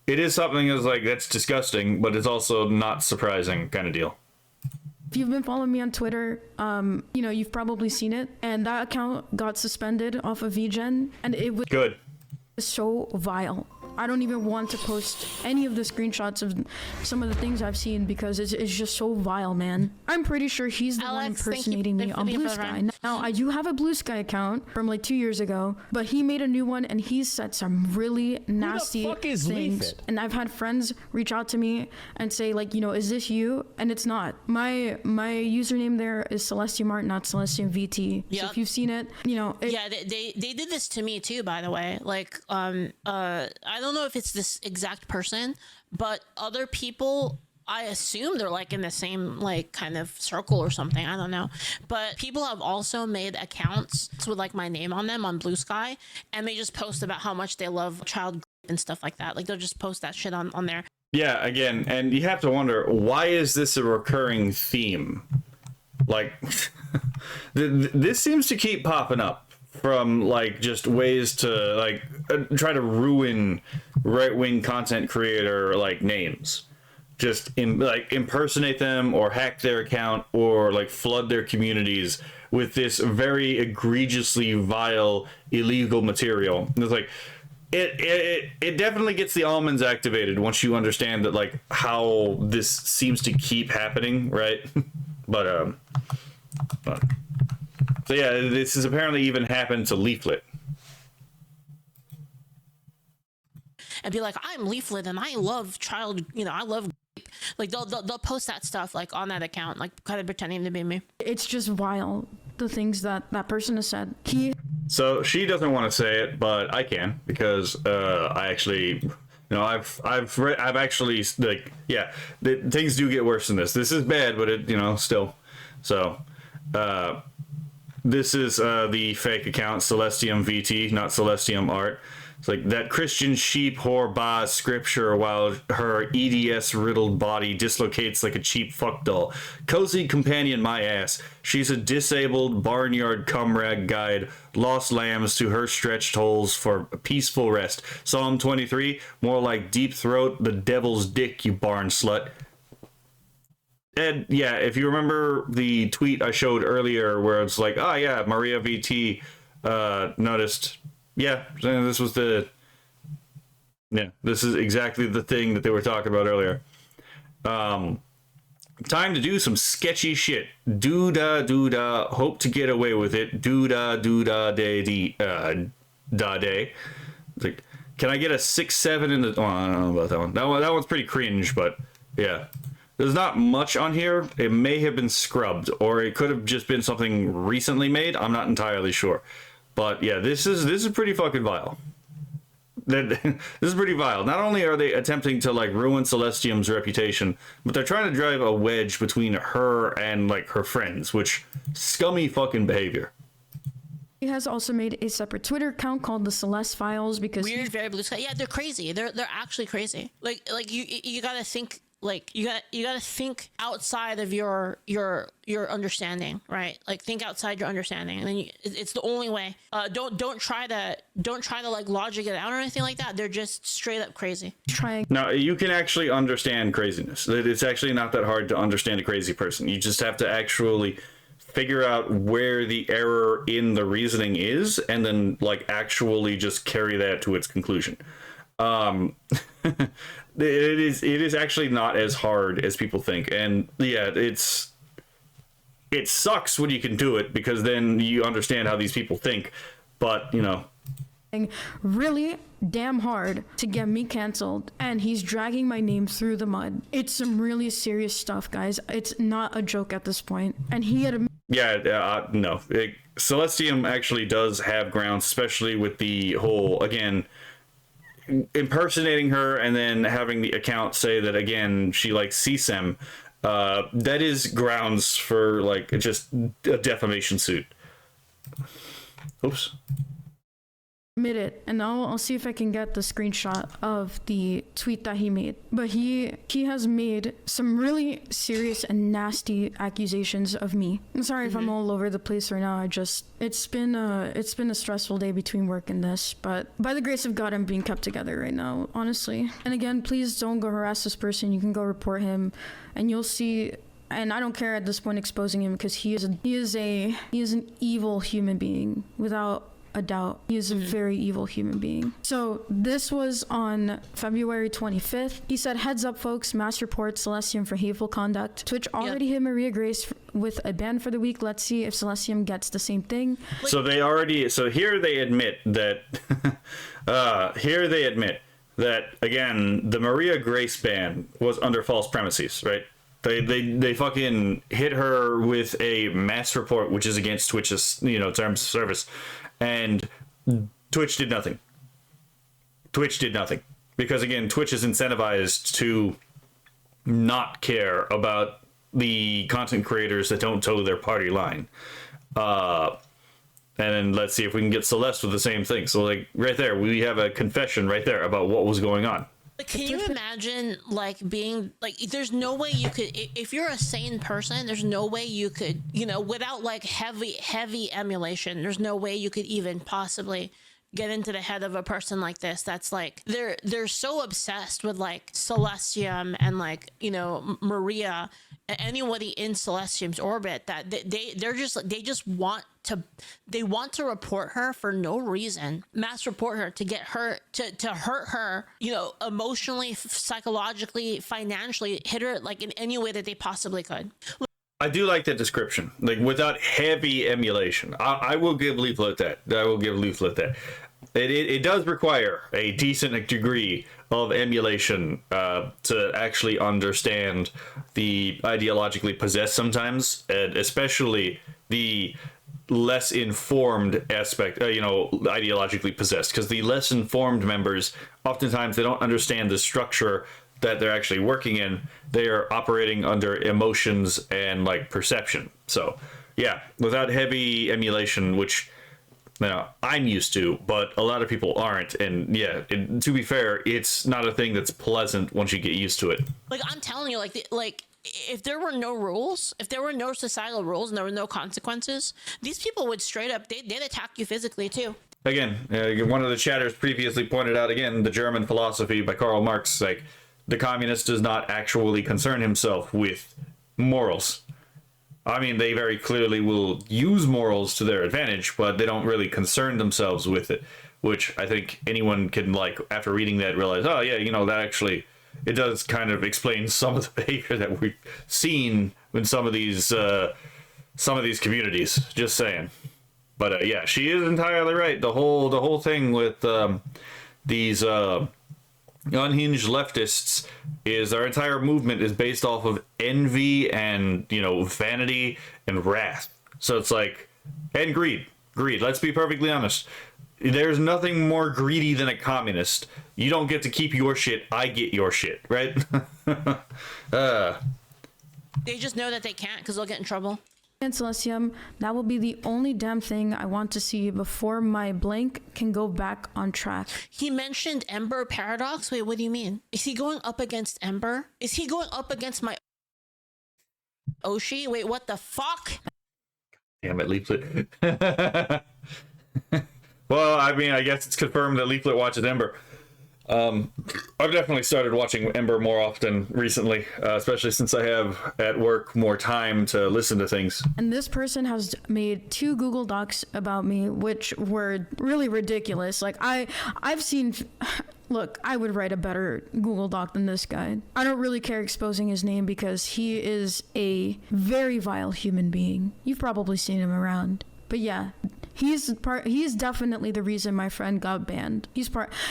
it is something that's disgusting, but it's also not surprising kind of deal. If you've been following me on Twitter, you've probably seen it, and that account got suspended off of VGen, and it was good. So vile. I don't even want to post any of the screenshots of some of the things I've seen because it's just so vile, man. I'm pretty sure he's the one impersonating me on Blue Sky. Now, I do have a Blue Sky account from 2 years ago, but he made a new one and he's said some really nasty things. Leaflit? And I've had friends reach out to me and say, is this you? And it's not. My username there is Celestium Art, not Celestium VT. Yep. So if you've seen it, they did this to me too, by the way. I don't know if it's this exact person, but other people, I assume they're in the same kind of circle or something. I don't know, but people have also made accounts with my name on them on Blue Sky, and they just post about how much they love child and stuff like that. They'll just post that shit on there. Yeah, again, and you have to wonder, why is this a recurring theme? This seems to keep popping up from just ways to try to ruin right-wing content creator names, just impersonate them or hack their account or flood their communities with this very egregiously vile illegal material. And it's it definitely gets the almonds activated once you understand that how this seems to keep happening, right? but so yeah, this has apparently even happened to Leaflit. And be like, I'm Leaflit and I love child, I love, they'll post that stuff on that account, kind of pretending to be me. It's just vile, the things that person has said. So she doesn't want to say it, but I can, because I actually, I've actually things do get worse than this. This is bad, but it, still. So, this is the fake account, Celestium VT, not Celestium Art. It's like that Christian sheep whore bah scripture while her EDS riddled body dislocates like a cheap fuck doll. Cozy companion my ass. She's a disabled barnyard comrade guide. Lost lambs to her stretched holes for peaceful rest. Psalm 23, more like deep throat the devil's dick, you barn slut. And yeah, if you remember the tweet I showed earlier where it's like, oh yeah, Maria VT noticed. Yeah, this was this is exactly the thing that they were talking about earlier. Time to do some sketchy shit. Doo-da, hope to get away with it. Doo-da, day. Like, can I get a 6-7 in the... Oh, I don't know about that one. That one's pretty cringe, but yeah. There's not much on here. It may have been scrubbed, or it could have just been something recently made. I'm not entirely sure. But yeah, this is pretty fucking vile. This is pretty vile. Not only are they attempting to like ruin Celestium's reputation, but they're trying to drive a wedge between her and like her friends, which scummy fucking behavior. He has also made a separate Twitter account called the Celeste Files because Weird, very blue sky. Yeah, they're crazy. They're actually crazy. Like you gotta think. Like you gotta think outside of your understanding, right? Like think outside your understanding, and then it's the only way. Don't try to like logic it out or anything like that. They're just straight up crazy. Now you can actually understand craziness. It's actually not that hard to understand a crazy person. You just have to actually figure out where the error in the reasoning is, and then like actually just carry that to its conclusion. It is actually not as hard as people think, and yeah, it sucks when you can do it because then you understand how these people think, but you know, really damn hard to get me canceled, and he's dragging my name through the mud. It's some really serious stuff, guys. It's not a joke at this point, and he had a no, Celestium actually does have grounds, especially with the whole again impersonating her and then having the account say that again she likes CSEM. That is grounds for like just a defamation suit. Oops. Admit it, and I'll see if I can get the screenshot of the tweet that he made. But he has made some really serious and nasty accusations of me. I'm sorry if I'm all over the place right now. It's been a stressful day between work and this, but by the grace of God, I'm being kept together right now, honestly. And again, please don't go harass this person. You can go report him, and you'll see. And I don't care at this point exposing him because he is an evil human being without a doubt. He is a very evil human being. So this was on February 25th. He said, heads up folks, mass report Celestium for hateful conduct. Twitch already hit Maria Grace with a ban for the week. Let's see if Celestium gets the same thing. So here they admit that again the Maria Grace ban was under false premises, right? They fucking hit her with a mass report, which is against Twitch's, terms of service, and Twitch did nothing. Because again, Twitch is incentivized to not care about the content creators that don't toe their party line. And then let's see if we can get Celeste with the same thing. So like right there, we have a confession right there about what was going on. Like, can you imagine being there's no way you could, if you're a sane person, there's no way you could, without heavy emulation, there's no way you could even possibly get into the head of a person like this. That's like, they're so obsessed with Celestium and Maria, anybody in Celestium's orbit, that they just want to report her for no reason, mass report her to get her to hurt her, emotionally, psychologically, financially, hit her in any way that they possibly could. I do like that description, without heavy emulation. I will give Leaflit that. It does require a decent degree of emulation to actually understand the ideologically possessed sometimes, and especially the less informed aspect, ideologically possessed, because the less informed members, oftentimes they don't understand the structure that they're actually working in. They are operating under emotions and perception. So yeah, without heavy emulation, which I'm used to, but a lot of people aren't. And yeah, to be fair, it's not a thing that's pleasant once you get used to it. Like, I'm telling you, if there were no rules, if there were no societal rules and there were no consequences, these people would straight up, they'd attack you physically too. Again, one of the chatters previously pointed out again the German philosophy by Karl Marx, like the communist does not actually concern himself with morals. I mean, they very clearly will use morals to their advantage, but they don't really concern themselves with it, which I think anyone can, like, after reading that, realize, oh yeah, that actually, it does kind of explain some of the behavior that we've seen in some of these communities. Just saying. But yeah, she is entirely right. The whole thing with these unhinged leftists is our entire movement is based off of envy and vanity and wrath. So it's like, and greed. Let's be perfectly honest. There's nothing more greedy than a communist. You don't get to keep your shit, I get your shit, right? They just know that they can't because they'll get in trouble. And Celestium, that will be the only damn thing I want to see before my blank can go back on track. He mentioned Ember Paradox. Wait, what do you mean? Is he going up against Ember? Is he going up against my Oshi? Wait, what the fuck? Damn it, Leaflit. Well, I mean, I guess it's confirmed that Leaflit watches Ember. I've definitely started watching Ember more often recently, especially since I have at work more time to listen to things. And this person has made 2 Google Docs about me, which were really ridiculous. Like, I've seen... Look, I would write a better Google Doc than this guy. I don't really care exposing his name because he is a very vile human being. You've probably seen him around. But yeah, he's definitely the reason my friend got banned.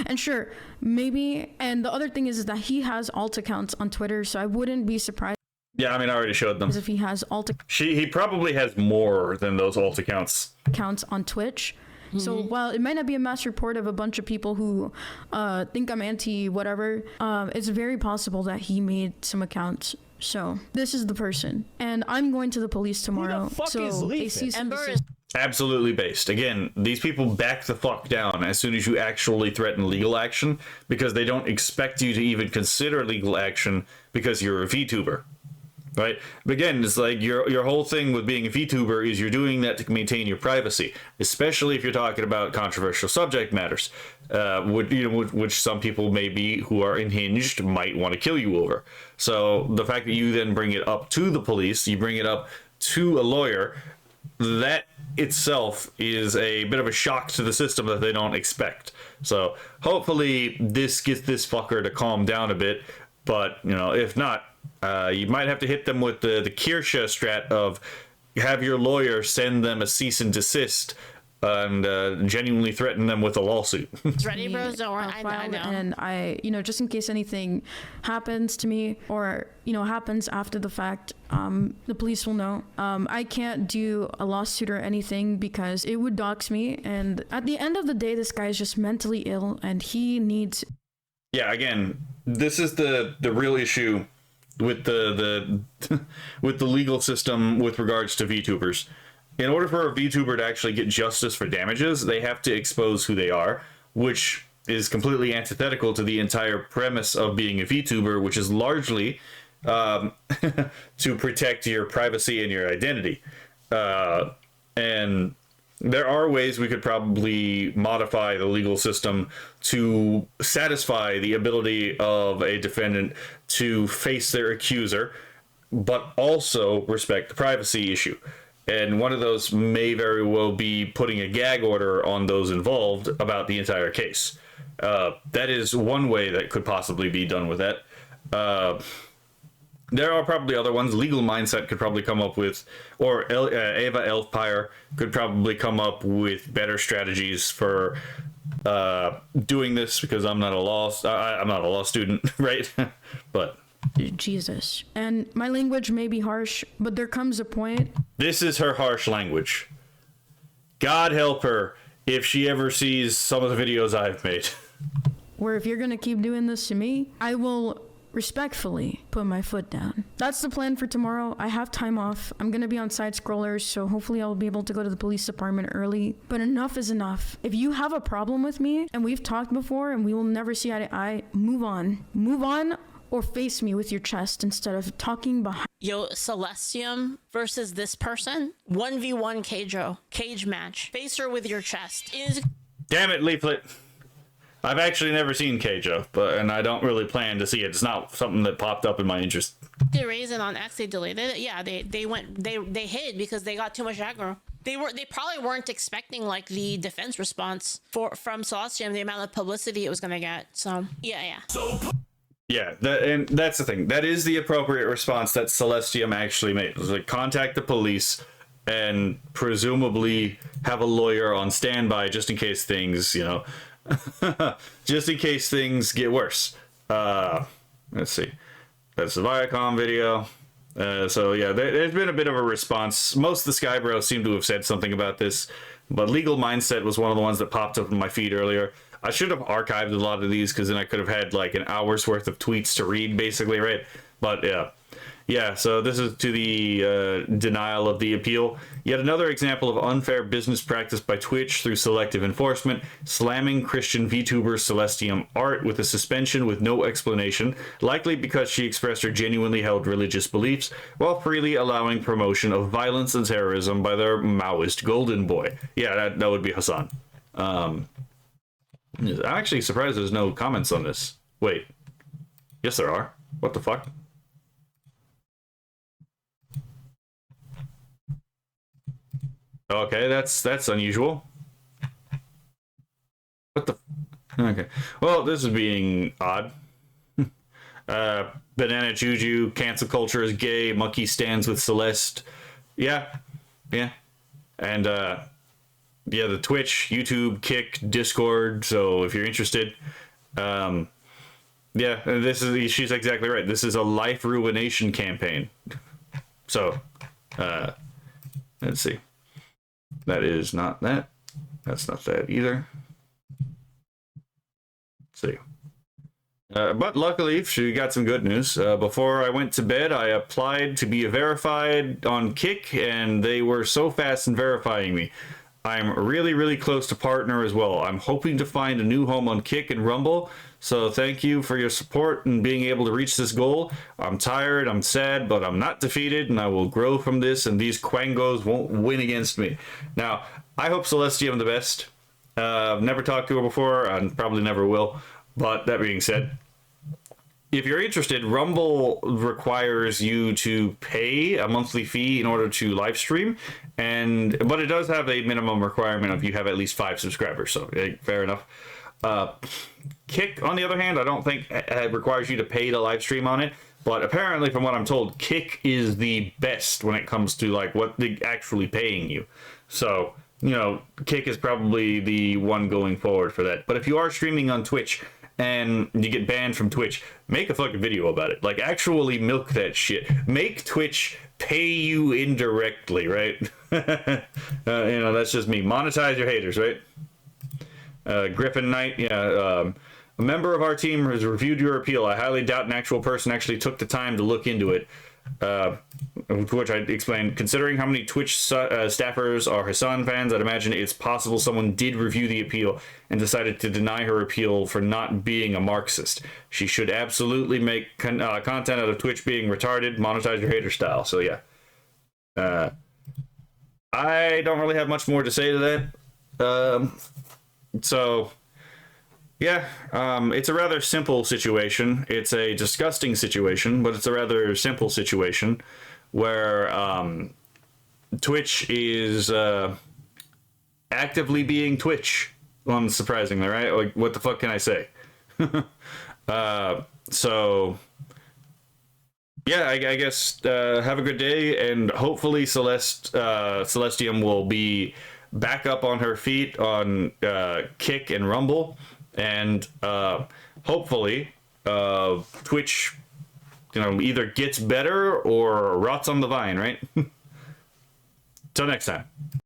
And sure, maybe, and the other thing is that he has alt accounts on Twitter, so I wouldn't be surprised. Yeah, I mean, I already showed them. If he has he probably has more than those alt accounts on Twitch. So while it might not be a mass report of a bunch of people who think I'm anti whatever, it's very possible that he made some accounts. So this is the person, and I'm going to the police tomorrow. Who the fuck so is they see Leaflit? Ember is absolutely based. Again, these people back the fuck down as soon as you actually threaten legal action, because they don't expect you to even consider legal action because you're a VTuber. Right? But again, it's like your whole thing with being a VTuber is you're doing that to maintain your privacy, especially if you're talking about controversial subject matters, which some people maybe who are unhinged might want to kill you over. So the fact that you then bring it up to the police, you bring it up to a lawyer, that itself is a bit of a shock to the system that they don't expect. So hopefully this gets this fucker to calm down a bit, but if not, you might have to hit them with the Kirsche strat of have your lawyer send them a cease and desist and genuinely threaten them with a lawsuit. it's ready, bros. Don't worry. I know. And I, just in case anything happens to me or, happens after the fact, the police will know. I can't do a lawsuit or anything because it would dox me. And at the end of the day, this guy is just mentally ill and he needs... Yeah, again, this is the real issue with the with the legal system with regards to VTubers. In order for a VTuber to actually get justice for damages, they have to expose who they are, which is completely antithetical to the entire premise of being a VTuber, which is largely to protect your privacy and your identity. And there are ways we could probably modify the legal system to satisfy the ability of a defendant to face their accuser, but also respect the privacy issue. And one of those may very well be putting a gag order on those involved about the entire case. That is one way that could possibly be done with that. There are probably other ones. Legal Mindset could probably come up with, or Ava Elfpire could probably come up with better strategies for doing this, because I'm not a law student, right? But Jesus. And my language may be harsh, but there comes a point. This is her harsh language. God help her if she ever sees some of the videos I've made. Where if you're going to keep doing this to me, I will respectfully put my foot down. That's the plan for tomorrow. I have time off. I'm gonna be on side scrollers, so hopefully I'll be able to go to the police department early. But enough is enough. If you have a problem with me, and we've talked before and we will never see eye to eye, move on. Move on, or face me with your chest instead of talking behind. Yo, Celestium versus this person. 1v1 cage match. Face her with your chest. Damn it, Leaflet. I've actually never seen Keijo, and I don't really plan to see it. It's not something that popped up in my interest. The reason on X they deleted it. Yeah, they hid because they got too much aggro. They probably weren't expecting like the defense response from Celestium, the amount of publicity it was gonna get. So yeah. Yeah, and that's the thing. That is the appropriate response that Celestium actually made. It was like contact the police and presumably have a lawyer on standby just in case things, just in case things get worse. Let's see. That's the Viacom video. So yeah, there's been a bit of a response. Most of the Skybros seem to have said something about this, but Legal Mindset was one of the ones that popped up in my feed earlier. I should have archived a lot of these because then I could have had like an hour's worth of tweets to read, basically, right? But yeah, so this is to the denial of the appeal. Yet another example of unfair business practice by Twitch through selective enforcement, slamming Christian VTuber Celestium Art with a suspension with no explanation, likely because she expressed her genuinely held religious beliefs, while freely allowing promotion of violence and terrorism by their Maoist golden boy. Yeah, that would be Hassan. I'm actually surprised there's no comments on this. Wait. Yes, there are. What the fuck? Okay, that's unusual. What the? Okay. Well, this is being odd. Banana Juju, cancel culture is gay, monkey stands with Celeste. Yeah. And yeah, the Twitch, YouTube, Kick, Discord. So if you're interested, yeah, she's exactly right. This is a life ruination campaign. So, let's see. That is not that. That's not that either. Let's see. But luckily, she got some good news. Before I went to bed, I applied to be verified on Kick, and they were so fast in verifying me. I'm really, really close to partner as well. I'm hoping to find a new home on Kick and Rumble. So thank you for your support and being able to reach this goal. I'm tired, I'm sad, but I'm not defeated, and I will grow from this, and these quangos won't win against me. Now, I hope Celestium the best. I've never talked to her before, and probably never will. But that being said, if you're interested, Rumble requires you to pay a monthly fee in order to live stream, but it does have a minimum requirement of you have at least 5 subscribers, so fair enough. Kick, on the other hand, I don't think it requires you to pay to live stream on it, but apparently, from what I'm told, Kick is the best when it comes to like what they're actually paying you. So, Kick is probably the one going forward for that. But if you are streaming on Twitch and you get banned from Twitch, make a fucking video about it. Like, actually milk that shit. Make Twitch pay you indirectly, right? That's just me. Monetize your haters, right? Griffin Knight, yeah. A member of our team has reviewed your appeal. I highly doubt an actual person actually took the time to look into it. To which I explained, considering how many Twitch staffers are Hassan fans, I'd imagine it's possible someone did review the appeal and decided to deny her appeal for not being a Marxist. She should absolutely make content out of Twitch being retarded, monetize your hater style. So yeah. I don't really have much more to say to that. So, yeah, it's a rather simple situation. It's a disgusting situation, but it's a rather simple situation where Twitch is actively being Twitch, unsurprisingly, right? Like, what the fuck can I say? So, yeah, I guess have a good day, and hopefully Celestium will be back up on her feet on Kick and Rumble, and hopefully Twitch either gets better or rots on the vine, right? Till next time.